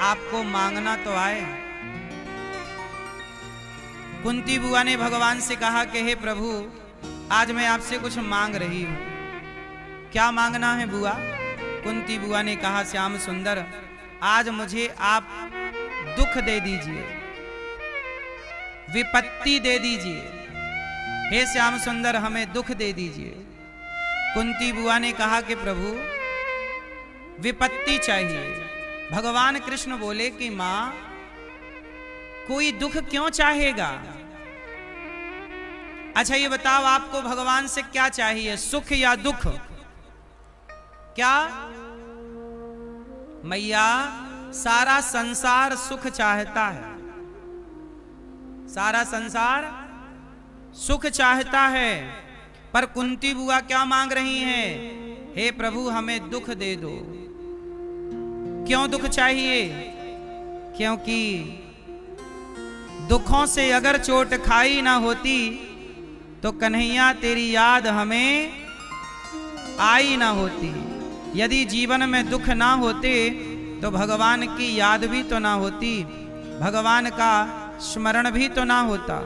आपको मांगना तो आए। कुंती बुआ ने भगवान से कहा कि हे प्रभु, आज मैं आपसे कुछ मांग रही हूं। क्या मांगना है बुआ? कुंती बुआ ने कहा श्याम सुंदर, आज मुझे आप दुख दे दीजिए, विपत्ति दे दीजिए। हे श्याम सुंदर, हमें दुख दे दीजिए। कुंती बुआ ने कहा कि प्रभु, विपत्ति चाहिए। भगवान कृष्ण बोले कि मां, कोई दुख क्यों चाहेगा? अच्छा ये बताओ, आपको भगवान से क्या चाहिए, सुख या दुख? क्या मैया, सारा संसार सुख चाहता है, सारा संसार सुख चाहता है। पर कुंती बुआ क्या मांग रही हैं? हे प्रभु, हमें दुख दे दो। क्यों दुख चाहिए? क्योंकि दुखों से अगर चोट खाई ना होती तो कन्हैया तेरी याद हमें आई ना होती। यदि जीवन में दुख ना होते तो भगवान की याद भी तो ना होती, भगवान का स्मरण भी तो ना होता।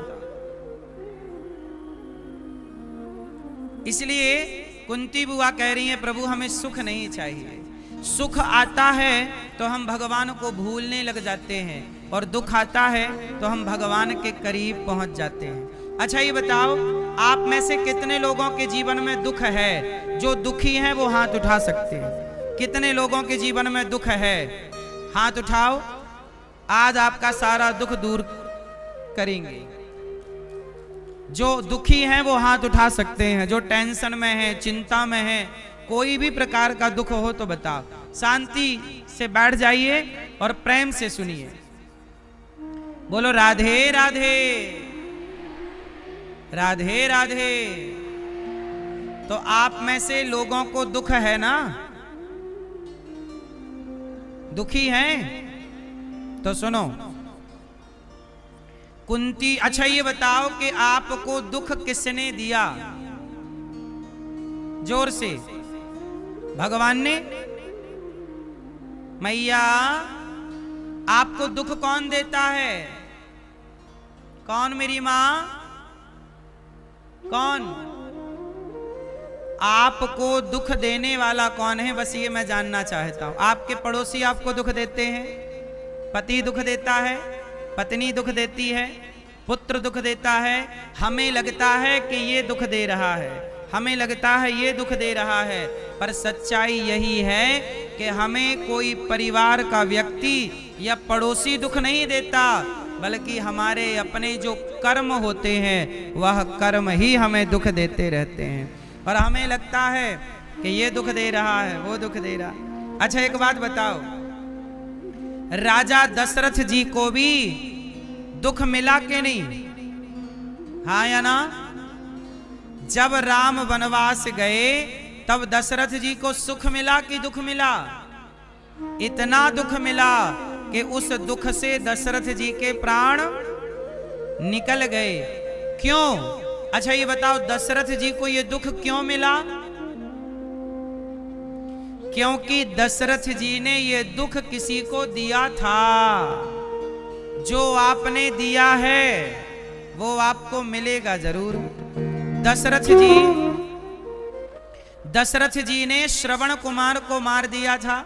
इसलिए कुंती बुआ कह रही है, प्रभु हमें सुख नहीं चाहिए। सुख आता है तो हम भगवान को भूलने लग जाते हैं, और दुख आता है तो हम भगवान के करीब पहुंच जाते हैं। अच्छा ये बताओ, आप में से कितने लोगों के जीवन में दुख है? जो दुखी हैं वो हाथ उठा सकते हैं। कितने लोगों के जीवन में दुख है? हाथ उठाओ। आज आपका सारा दुख दूर करेंगे। जो दुखी हैं वो हाथ उठा सकते हैं। जो टेंशन में है, चिंता में है, कोई भी प्रकार का दुख हो तो बताओ। शांति से बैठ जाइए और प्रेम से सुनिए। बोलो राधे राधे, राधे राधे। तो आप में से लोगों को दुख है ना? दुखी हैं? तो सुनो कुंती, अच्छा ये बताओ कि आपको दुख किसने दिया? जोर से। भगवान ने? मैया, आपको दुख कौन देता है? कौन मेरी मां? कौन? आपको दुख देने वाला कौन है? बस ये मैं जानना चाहता हूं। आपके पड़ोसी आपको दुख देते हैं? पति दुख देता है, पत्नी दुख देती है, पुत्र दुख देता है। हमें लगता है कि ये दुख दे रहा है, हमें लगता है ये दुख दे रहा है, पर सच्चाई यही है कि हमें कोई परिवार का व्यक्ति या पड़ोसी दुख नहीं देता, बल्कि हमारे अपने जो कर्म होते हैं वह कर्म ही हमें दुख देते रहते हैं। और हमें लगता है कि ये दुख दे रहा है, वो दुख दे रहा है। अच्छा एक बात बताओ, राजा दशरथ जी को भी दुख मिला कि नहीं? हाँ या ना? जब राम वनवास गए तब दशरथ जी को सुख मिला कि दुख मिला? इतना दुख मिला कि उस दुख से दशरथ जी के प्राण निकल गए। क्यों? अच्छा ये बताओ, दशरथ जी को ये दुख क्यों मिला? क्योंकि दशरथ जी ने ये दुख किसी को दिया था। जो आपने दिया है वो आपको मिलेगा जरूर। दशरथ जी ने श्रवण कुमार को मार दिया था।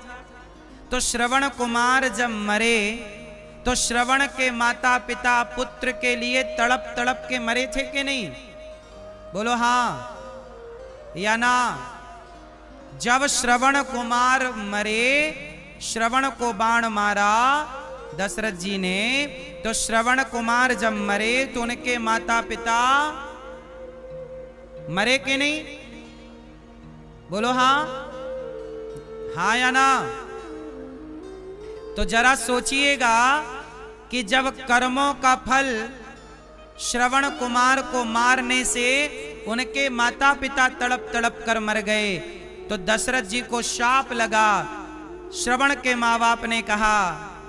तो श्रवण कुमार जब मरे तो श्रवण के माता पिता पुत्र के लिए तड़प तड़प के मरे थे कि नहीं? बोलो हाँ या ना? जब श्रवण कुमार मरे, श्रवण को बाण मारा दशरथ जी ने, तो श्रवण कुमार जब मरे तो उनके माता पिता मरे कि नहीं? बोलो हाँ, हाँ या ना? तो जरा सोचिएगा कि जब कर्मों का फल श्रवण कुमार को मारने से उनके माता पिता तड़प तड़प कर मर गए, तो दशरथ जी को शाप लगा। श्रवण के माँ बाप ने कहा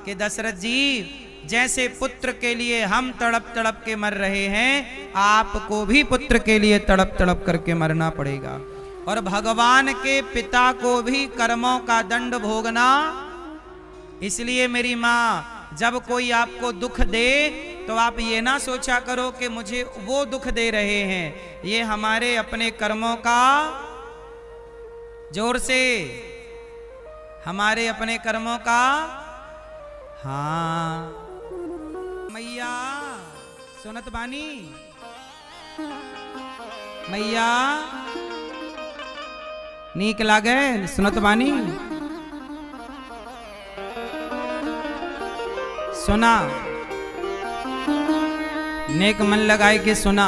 कि दशरथ जी, जैसे पुत्र के लिए हम तड़प तड़प के मर रहे हैं, आपको भी पुत्र के लिए तड़प तड़प करके मरना पड़ेगा, और भगवान के पिता को भी कर्मों का दंड भोगना। इसलिए मेरी माँ, जब कोई आपको दुख दे तो आप ये ना सोचा करो कि मुझे वो दुख दे रहे हैं, ये हमारे अपने कर्मों का, जोर से, हमारे अपने कर्मों का। हाँ मैया सुनत बानी, मैया नीक लागे सुनत बानी, सुना, नेक मन लगाए के सुना।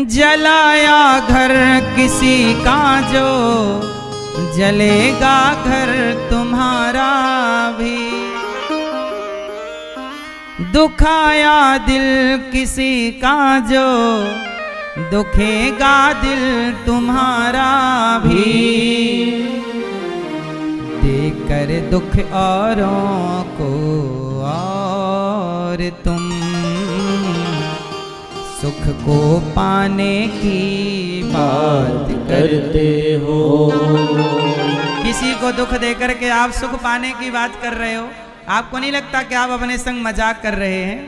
जलाया घर किसी का जो जलेगा घर तुम्हारा भी, दुखाया दिल किसी का जो दुखेगा दिल तुम्हारा भी, देकर दुख औरों को और तुम सुख को पाने की बात करते हो। किसी को दुख देकर के आप सुख पाने की बात कर रहे हो, आपको नहीं लगता कि आप अपने संग मजाक कर रहे हैं?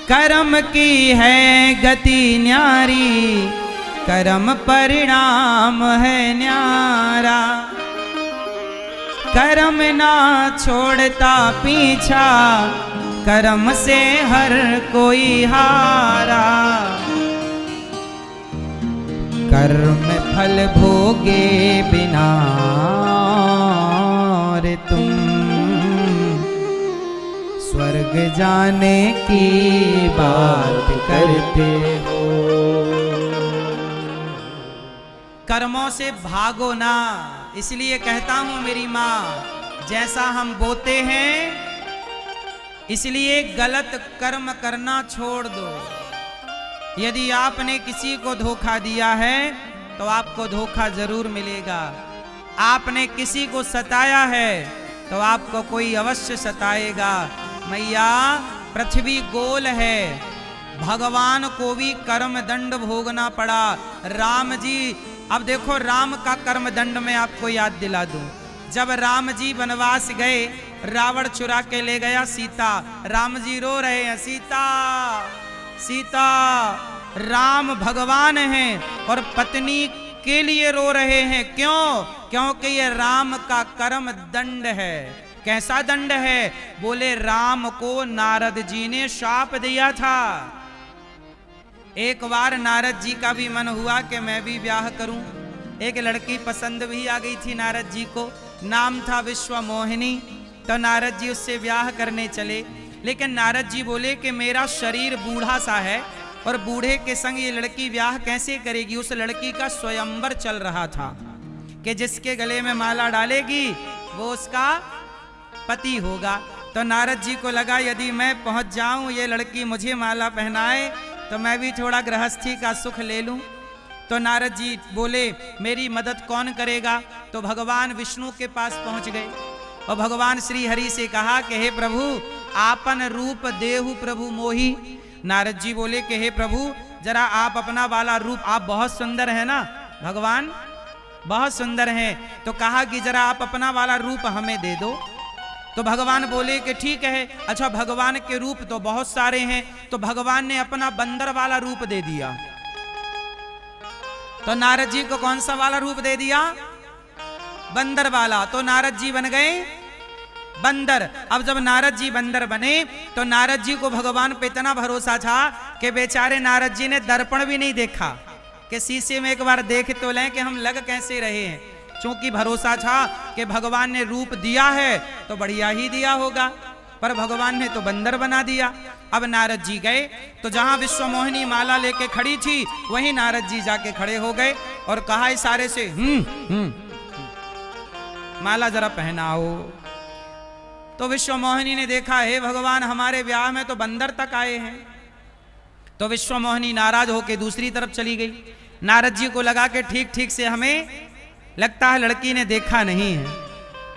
कर्म की है गति न्यारी, कर्म परिणाम है न्यारा, कर्म ना छोड़ता पीछा, कर्म से हर कोई हारा, कर्म फल भोगे बिना रे तुम स्वर्ग जाने की बात करते हो। कर्मों से भागो ना, इसलिए कहता हूं मेरी माँ, जैसा हम बोते हैं इसलिए गलत कर्म करना छोड़ दो। यदि आपने किसी को धोखा दिया है तो आपको धोखा जरूर मिलेगा। आपने किसी को सताया है तो आपको कोई अवश्य सताएगा। मैया पृथ्वी गोल है, भगवान को भी कर्म दंड भोगना पड़ा। राम जी, अब देखो राम का कर्म दंड में आपको याद दिला दूं। जब राम जी वनवास गए, रावण चुरा के ले गया सीता, राम जी रो रहे हैं, सीता सीता। राम भगवान हैं और पत्नी के लिए रो रहे हैं, क्यों? क्योंकि ये राम का कर्म दंड है। कैसा दंड है? बोले राम को नारद जी ने शाप दिया था। एक बार नारद जी का भी मन हुआ कि मैं भी ब्याह करूं। एक लड़की पसंद भी आ गई थी नारद जी को, नाम था विश्वमोहिनी। तो नारद जी उससे ब्याह करने चले, लेकिन नारद जी बोले कि मेरा शरीर बूढ़ा सा है और बूढ़े के संग ये लड़की ब्याह कैसे करेगी। उस लड़की का स्वयंवर चल रहा था कि जिसके गले में माला डालेगी वो उसका पति होगा। तो नारद जी को लगा यदि मैं पहुंच जाऊं, ये लड़की मुझे माला पहनाए तो मैं भी थोड़ा गृहस्थी का सुख ले लूं। तो नारद जी बोले मेरी मदद कौन करेगा? तो भगवान विष्णु के पास पहुंच गए और भगवान श्री हरि से कहा कि हे प्रभु आपन रूप देहु प्रभु मोही। नारद जी बोले कि हे प्रभु जरा आप अपना वाला रूप, आप बहुत सुंदर है ना भगवान, बहुत सुंदर हैं। तो कहा कि जरा आप अपना वाला रूप हमें दे दो। तो भगवान बोले कि ठीक है। अच्छा भगवान के रूप तो बहुत सारे हैं, तो भगवान ने अपना बंदर वाला रूप दे दिया। तो नारद जी को कौन सा वाला रूप दे दिया? बंदर वाला। तो नारद जी बन गए बंदर। अब जब नारद जी बंदर बने तो नारद जी को भगवान पे इतना भरोसा था कि बेचारे नारद जी ने दर्पण भी नहीं देखा कि शीशे में एक बार देख तो लें कि हम लग कैसे रहे हैं। क्योंकि भरोसा था कि भगवान ने रूप दिया है तो बढ़िया ही दिया होगा, पर भगवान ने तो बंदर बना दिया। अब नारद जी गए तो जहां विश्वमोहिनी माला लेके खड़ी थी वहीं नारद जी जाके खड़े हो गए और कहा इशारे से माला जरा पहनाओ। तो विश्वमोहिनी ने देखा, हे भगवान, हमारे ब्याह में तो बंदर तक आए हैं। तो विश्वमोहिनी नाराज होके दूसरी तरफ चली गई। नारद जी को लगा कि ठीक ठीक से हमें लगता है लड़की ने देखा नहीं है।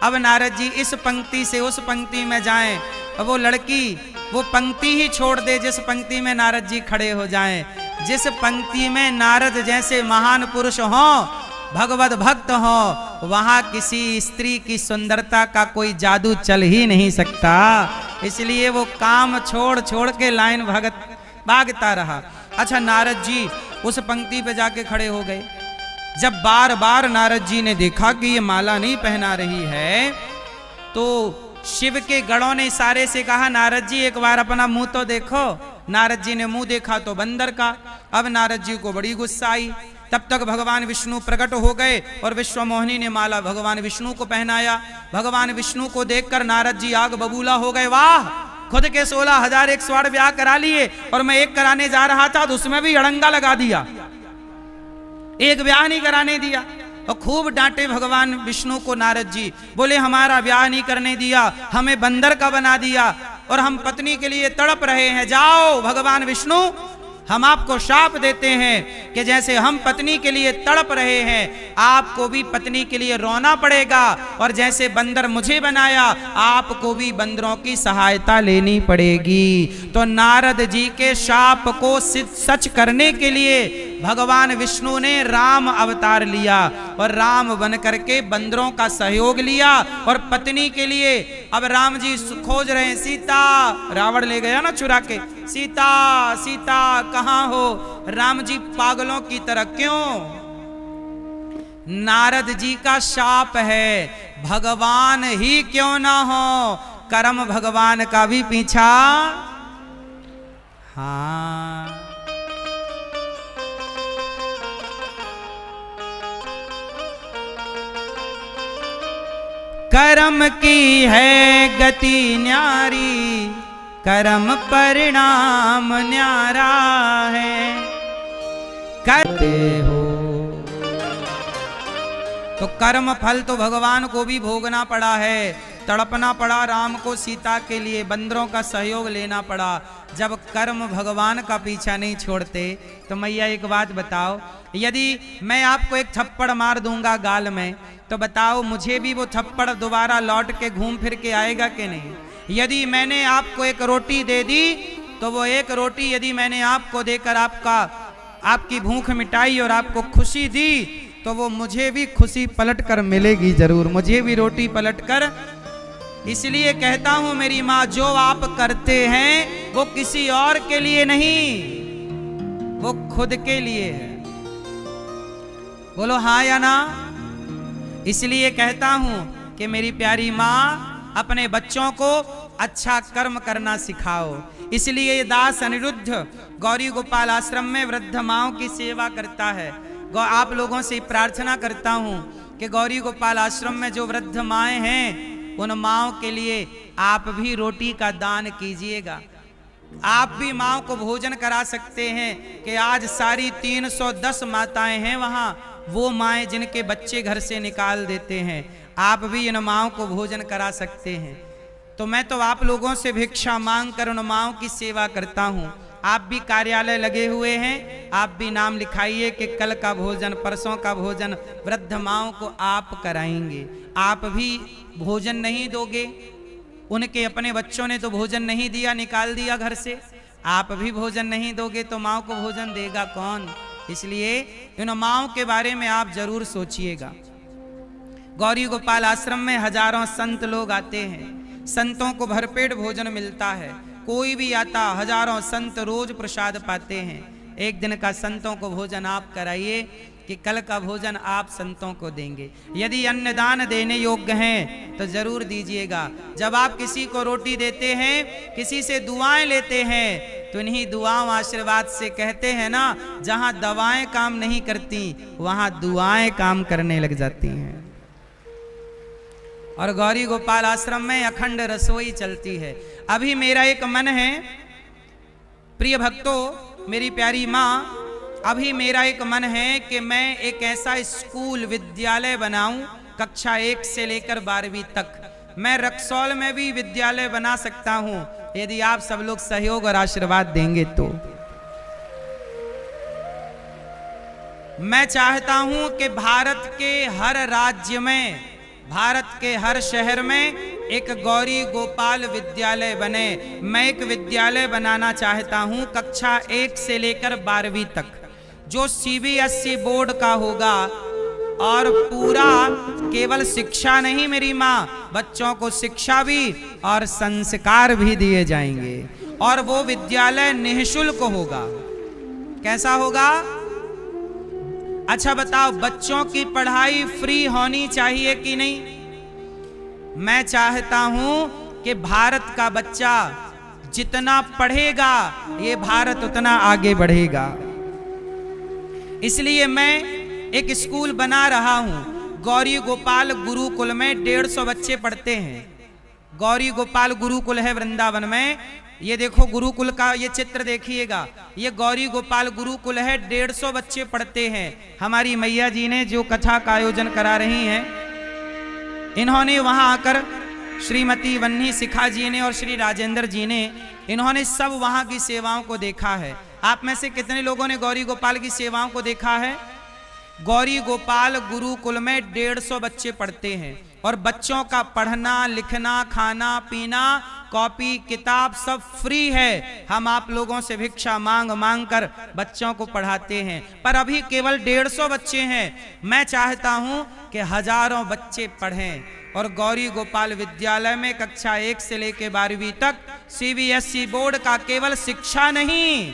अब नारद जी इस पंक्ति से उस पंक्ति में जाएं, अब वो लड़की वो पंक्ति ही छोड़ दे जिस पंक्ति में नारद जी खड़े हो जाएं, जिस पंक्ति में नारद जैसे महान पुरुष हों, भगवत भक्त हो, वहां किसी स्त्री की सुंदरता का कोई जादू चल ही नहीं सकता। इसलिए वो काम छोड़ छोड़ के लाइन भागता रहा। अच्छा, नारद जी उस पंक्ति पे जाके खड़े हो गए। जब बार बार नारद जी ने देखा कि ये माला नहीं पहना रही है, तो शिव के गणों ने इशारे से कहा, नारद जी एक बार अपना मुंह तो देखो। नारद जी ने मुंह देखा तो बंदर का। अब नारद जी को बड़ी गुस्सा आई। तब तक भगवान विष्णु प्रकट हो गए और विश्वमोहिनी ने माला भगवान विष्णु को पहनाया। भगवान विष्णु को देखकर नारद जी आग बबूला हो गए। वाह, खुद के 16,108 ब्याह करा लिए और मैं एक कराने जा रहा था तो उसमें भी अड़ंगा लगा दिया, एक ब्याह नहीं कराने दिया। और खूब डांटे भगवान विष्णु को नारद जी। बोले, हमारा ब्याह नहीं करने दिया, हमें बंदर का बना दिया और हम पत्नी के लिए तड़प रहे हैं। जाओ भगवान विष्णु, हम आपको शाप देते हैं कि जैसे हम पत्नी के लिए तड़प रहे हैं, आपको भी पत्नी के लिए रोना पड़ेगा, और जैसे बंदर मुझे बनाया, आपको भी बंदरों की सहायता लेनी पड़ेगी। तो नारद जी के शाप को सच करने के लिए भगवान विष्णु ने राम अवतार लिया और राम बन करके बंदरों का सहयोग लिया और पत्नी के लिए अब राम जी खोज रहे हैं सीता। रावण ले गया ना चुरा के, सीता सीता कहाँ हो? राम जी पागलों की तरह। क्यों? नारद जी का शाप है, भगवान ही क्यों ना हो, कर्म भगवान का भी पीछा। हाँ, कर्म की है गति न्यारी, कर्म परिणाम न्यारा है। करते हो तो कर्म फल तो भगवान को भी भोगना पड़ा है, तड़पना पड़ा राम को सीता के लिए, बंदरों का सहयोग लेना पड़ा। जब कर्म भगवान का पीछा नहीं छोड़ते तो मैया एक बात बताओ, यदि मैं आपको एक थप्पड़ मार दूंगा गाल में, तो बताओ मुझे भी वो थप्पड़ दोबारा लौट के घूम फिर के आएगा कि नहीं? यदि मैंने आपको एक रोटी दे दी तो वो एक रोटी यदि मैंने आपको देकर आपकी भूख मिटाई और आपको खुशी दी, तो वो मुझे भी खुशी पलट कर मिलेगी जरूर, मुझे भी रोटी पलट कर। इसलिए कहता हूं मेरी माँ, जो आप करते हैं वो किसी और के लिए नहीं, वो खुद के लिए है। बोलो हाँ या ना? इसलिए कहता हूं कि मेरी प्यारी माँ, अपने बच्चों को अच्छा कर्म करना सिखाओ। इसलिए दास अनिरुद्ध गौरी गोपाल आश्रम में वृद्ध माओं की सेवा करता है। आप लोगों से प्रार्थना करता हूं कि गौरी गोपाल आश्रम में जो वृद्ध माएँ हैं, उन माओं के लिए आप भी रोटी का दान कीजिएगा। आप भी माओं को भोजन करा सकते हैं कि आज सारी 310 माताएं हैं वहाँ, वो माएँ जिनके बच्चे घर से निकाल देते हैं, आप भी इन माओं को भोजन करा सकते हैं। तो मैं तो आप लोगों से भिक्षा मांग कर उन माओं की सेवा करता हूँ। आप भी कार्यालय लगे हुए हैं, आप भी नाम लिखाइए कि कल का भोजन, परसों का भोजन वृद्ध माओं को आप कराएंगे। आप भी भोजन नहीं दोगे, उनके अपने बच्चों ने तो भोजन नहीं दिया, निकाल दिया घर से, आप भी भोजन नहीं दोगे तो माओ को भोजन देगा कौन? इसलिए इन माओं के बारे में आप जरूर सोचिएगा। गौरी गोपाल आश्रम में हजारों संत लोग आते हैं, संतों को भरपेट भोजन मिलता है। कोई भी आता, हजारों संत रोज प्रसाद पाते हैं। एक दिन का संतों को भोजन आप कराइए कि कल का भोजन आप संतों को देंगे। यदि अन्नदान देने योग्य हैं तो जरूर दीजिएगा। जब आप किसी को रोटी देते हैं, किसी से दुआएं लेते हैं, तो इन्हीं दुआओं आशीर्वाद से कहते हैं ना, जहां दवाएं काम नहीं करती वहां दुआएं काम करने लग जाती हैं। और गौरी गोपाल आश्रम में अखंड रसोई चलती है। अभी मेरा एक मन है प्रिय भक्तों, मेरी प्यारी माँ, अभी मेरा एक मन है कि मैं एक ऐसा स्कूल विद्यालय बनाऊं कक्षा 1 से लेकर 12वीं तक। मैं रक्सौल में भी विद्यालय बना सकता हूं यदि आप सब लोग सहयोग और आशीर्वाद देंगे तो। मैं चाहता हूं कि भारत के हर राज्य में, भारत के हर शहर में एक गौरी गोपाल विद्यालय बने। मैं एक विद्यालय बनाना चाहता हूं कक्षा 1 से लेकर 12वीं तक, जो CBSE बोर्ड का होगा और पूरा केवल शिक्षा नहीं मेरी माँ, बच्चों को शिक्षा भी और संस्कार भी दिए जाएंगे। और वो विद्यालय निःशुल्क होगा। कैसा होगा? अच्छा बताओ, बच्चों की पढ़ाई फ्री होनी चाहिए कि नहीं? मैं चाहता हूं कि भारत का बच्चा जितना पढ़ेगा ये भारत उतना आगे बढ़ेगा। इसलिए मैं एक स्कूल बना रहा हूं। गौरी गोपाल गुरुकुल में 150 बच्चे पढ़ते हैं। गौरी गोपाल गुरुकुल है वृंदावन में। ये देखो गुरुकुल का ये चित्र देखिएगा, ये गौरी गोपाल गुरुकुल है। 150 बच्चे पढ़ते हैं। हमारी मैया जी ने जो कथा का आयोजन करा रही हैं, इन्होंने वहां आकर श्रीमती वन्नी शिखा जी ने और श्री राजेंद्र जी ने, इन्होंने सब वहां की सेवाओं को देखा है। आप में से कितने लोगों ने गौरी गोपाल की सेवाओं को देखा है? गौरी गोपाल गुरुकुल में 150 बच्चे पढ़ते हैं और बच्चों का पढ़ना लिखना खाना पीना कॉपी किताब सब फ्री है। हम आप लोगों से भिक्षा मांग मांग कर बच्चों को पढ़ाते हैं, पर अभी केवल 150 बच्चे हैं। मैं चाहता हूं कि हजारों बच्चे पढ़ें और गौरी गोपाल विद्यालय में कक्षा 1 से लेकर 12वीं तक CBSE बोर्ड का केवल शिक्षा नहीं,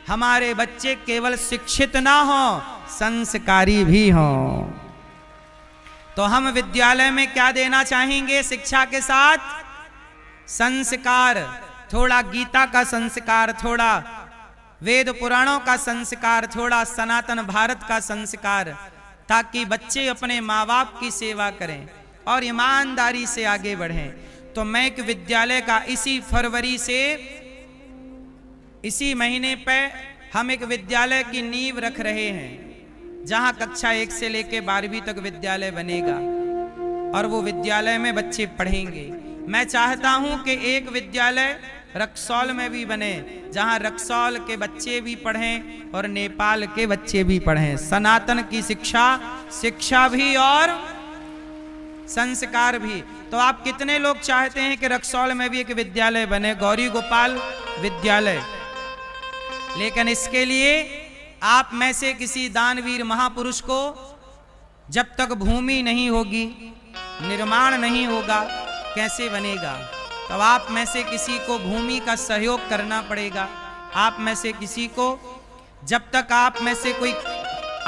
हमारे बच्चे केवल शिक्षित ना हो, संस्कारी भी हों। तो हम विद्यालय में क्या देना चाहेंगे? शिक्षा के साथ संस्कार, थोड़ा गीता का संस्कार, थोड़ा वेद पुराणों का संस्कार, थोड़ा सनातन भारत का संस्कार, ताकि बच्चे अपने माँ बाप की सेवा करें और ईमानदारी से आगे बढ़ें। तो मैं एक विद्यालय का इसी फरवरी से, इसी महीने पे हम एक विद्यालय की नींव रख रहे हैं, जहां कक्षा 1 से लेकर 12वीं तक विद्यालय बनेगा और वो विद्यालय में बच्चे पढ़ेंगे। मैं चाहता हूं कि एक विद्यालय रक्सौल में भी बने, जहां रक्सौल के बच्चे भी पढ़ें और नेपाल के बच्चे भी पढ़ें। सनातन की शिक्षा, शिक्षा भी और संस्कार भी। तो आप कितने लोग चाहते हैं कि रक्सौल में भी एक विद्यालय बने, गौरी गोपाल विद्यालय? लेकिन इसके लिए आप में से किसी दानवीर महापुरुष को, जब तक भूमि नहीं होगी, निर्माण नहीं होगा, कैसे बनेगा? तब आप में से किसी को भूमि का सहयोग करना पड़ेगा। आप में से किसी को, जब तक आप में से कोई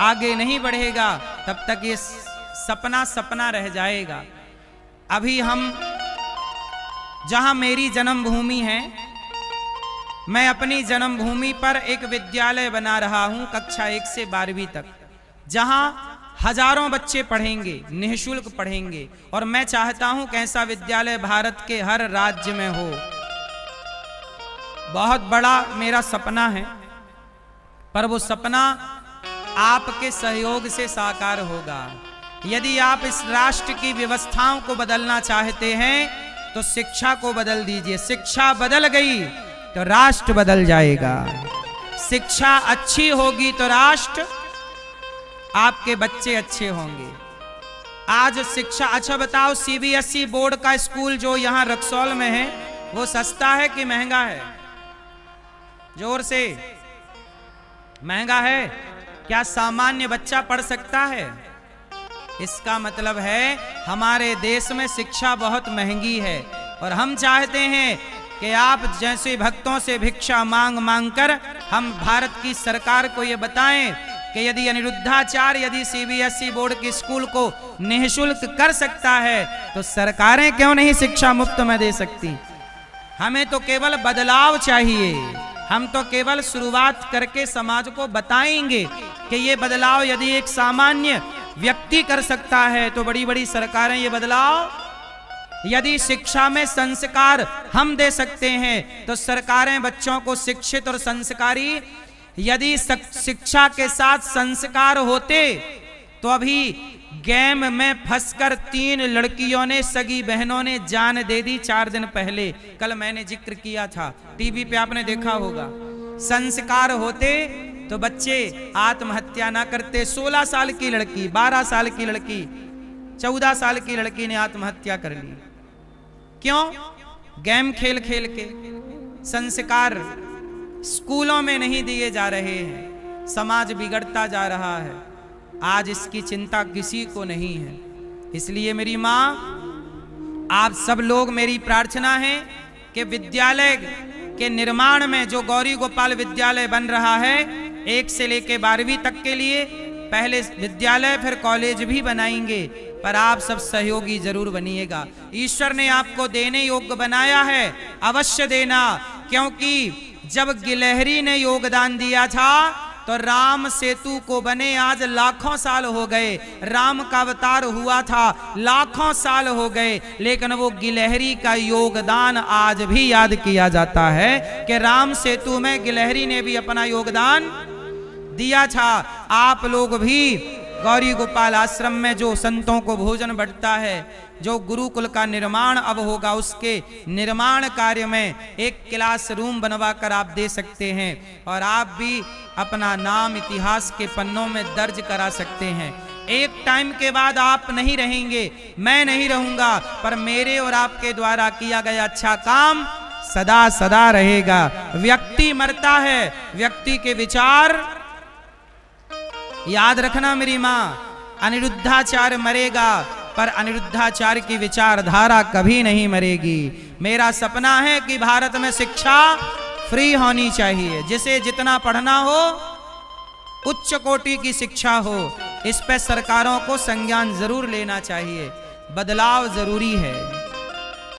आगे नहीं बढ़ेगा तब तक ये सपना सपना रह जाएगा। अभी हम, जहां मेरी जन्मभूमि है, मैं अपनी जन्मभूमि पर एक विद्यालय बना रहा हूं कक्षा 1 से 12वीं तक, जहां हजारों बच्चे पढ़ेंगे, निःशुल्क पढ़ेंगे। और मैं चाहता हूं कि ऐसा विद्यालय भारत के हर राज्य में हो। बहुत बड़ा मेरा सपना है, पर वो सपना आपके सहयोग से साकार होगा। यदि आप इस राष्ट्र की व्यवस्थाओं को बदलना चाहते हैं तो शिक्षा को बदल दीजिए। शिक्षा बदल गई तो राष्ट्र बदल जाएगा। शिक्षा अच्छी होगी तो राष्ट्र, आपके बच्चे अच्छे होंगे। आज शिक्षा, अच्छा बताओ, CBSE बोर्ड का स्कूल जो यहां रक्सौल में है, वो सस्ता है कि महंगा है? जोर से, महंगा है? क्या सामान्य बच्चा पढ़ सकता है? इसका मतलब है हमारे देश में शिक्षा बहुत महंगी है। और हम चाहते हैं कि आप जैसे भक्तों से भिक्षा मांग मांग कर हम भारत की सरकार को ये बताएं कि यदि अनिरुद्धाचार्य, यदि CBSE बोर्ड के स्कूल को निःशुल्क कर सकता है तो सरकारें क्यों नहीं शिक्षा मुफ्त में दे सकती? हमें तो केवल बदलाव चाहिए। हम तो केवल शुरुआत करके समाज को बताएंगे कि ये बदलाव यदि एक सामान्य व्यक्ति कर सकता है तो बड़ी बड़ी सरकारें ये बदलाव यदि शिक्षा में संस्कार हम दे सकते हैं तो सरकारें बच्चों को शिक्षित और संस्कारी, यदि शिक्षा के साथ संस्कार होते तो अभी गेम में फंसकर 3 लड़कियों ने, सगी बहनों ने जान दे दी 4 दिन पहले। कल मैंने जिक्र किया था, टीवी पे आपने देखा होगा। संस्कार होते तो बच्चे आत्महत्या ना करते। 16 साल की लड़की, 12 साल की लड़की, 14 साल की लड़की ने आत्महत्या कर ली। क्यों? गेम खेल खेल के। संस्कार स्कूलों में नहीं दिए जा रहे हैं, समाज बिगड़ता जा रहा है। आज इसकी चिंता किसी को नहीं है। इसलिए मेरी माँ, आप सब लोग, मेरी प्रार्थना है कि विद्यालय के निर्माण में जो गौरी गोपाल विद्यालय बन रहा है, 1 से लेकर 12वीं तक के लिए, पहले विद्यालय फिर कॉलेज भी बनाएंगे, पर आप सब सहयोगी जरूर बनिएगा। ईश्वर ने आपको देने योग्य बनाया है, अवश्य देना। क्योंकि जब गिलहरी ने योगदान दिया था तो राम सेतु को बने आज लाखों साल हो गए। राम का अवतार हुआ था, लाखों साल हो गए, लेकिन वो गिलहरी का योगदान आज भी याद किया जाता है कि राम सेतु में गिलहरी ने भी अपना योगदान दिया था। आप लोग भी गौरी गोपाल आश्रम में जो संतों को भोजन बंटता है, जो गुरुकुल का निर्माण अब होगा, उसके निर्माण कार्य में एक क्लासरूम बनवा कर आप दे सकते हैं और आप भी अपना नाम इतिहास के पन्नों में दर्ज करा सकते हैं। एक टाइम के बाद आप नहीं रहेंगे, मैं नहीं रहूंगा, पर मेरे और आपके द्वारा किया गया अच्छा काम सदा सदा रहेगा। व्यक्ति मरता है, व्यक्ति के विचार याद रखना मेरी माँ। अनिरुद्धाचार्य मरेगा पर अनिरुद्धाचार्य की विचारधारा कभी नहीं मरेगी। मेरा सपना है कि भारत में शिक्षा फ्री होनी चाहिए, जिसे जितना पढ़ना हो उच्च कोटि की शिक्षा हो। इस पे सरकारों को संज्ञान जरूर लेना चाहिए, बदलाव जरूरी है।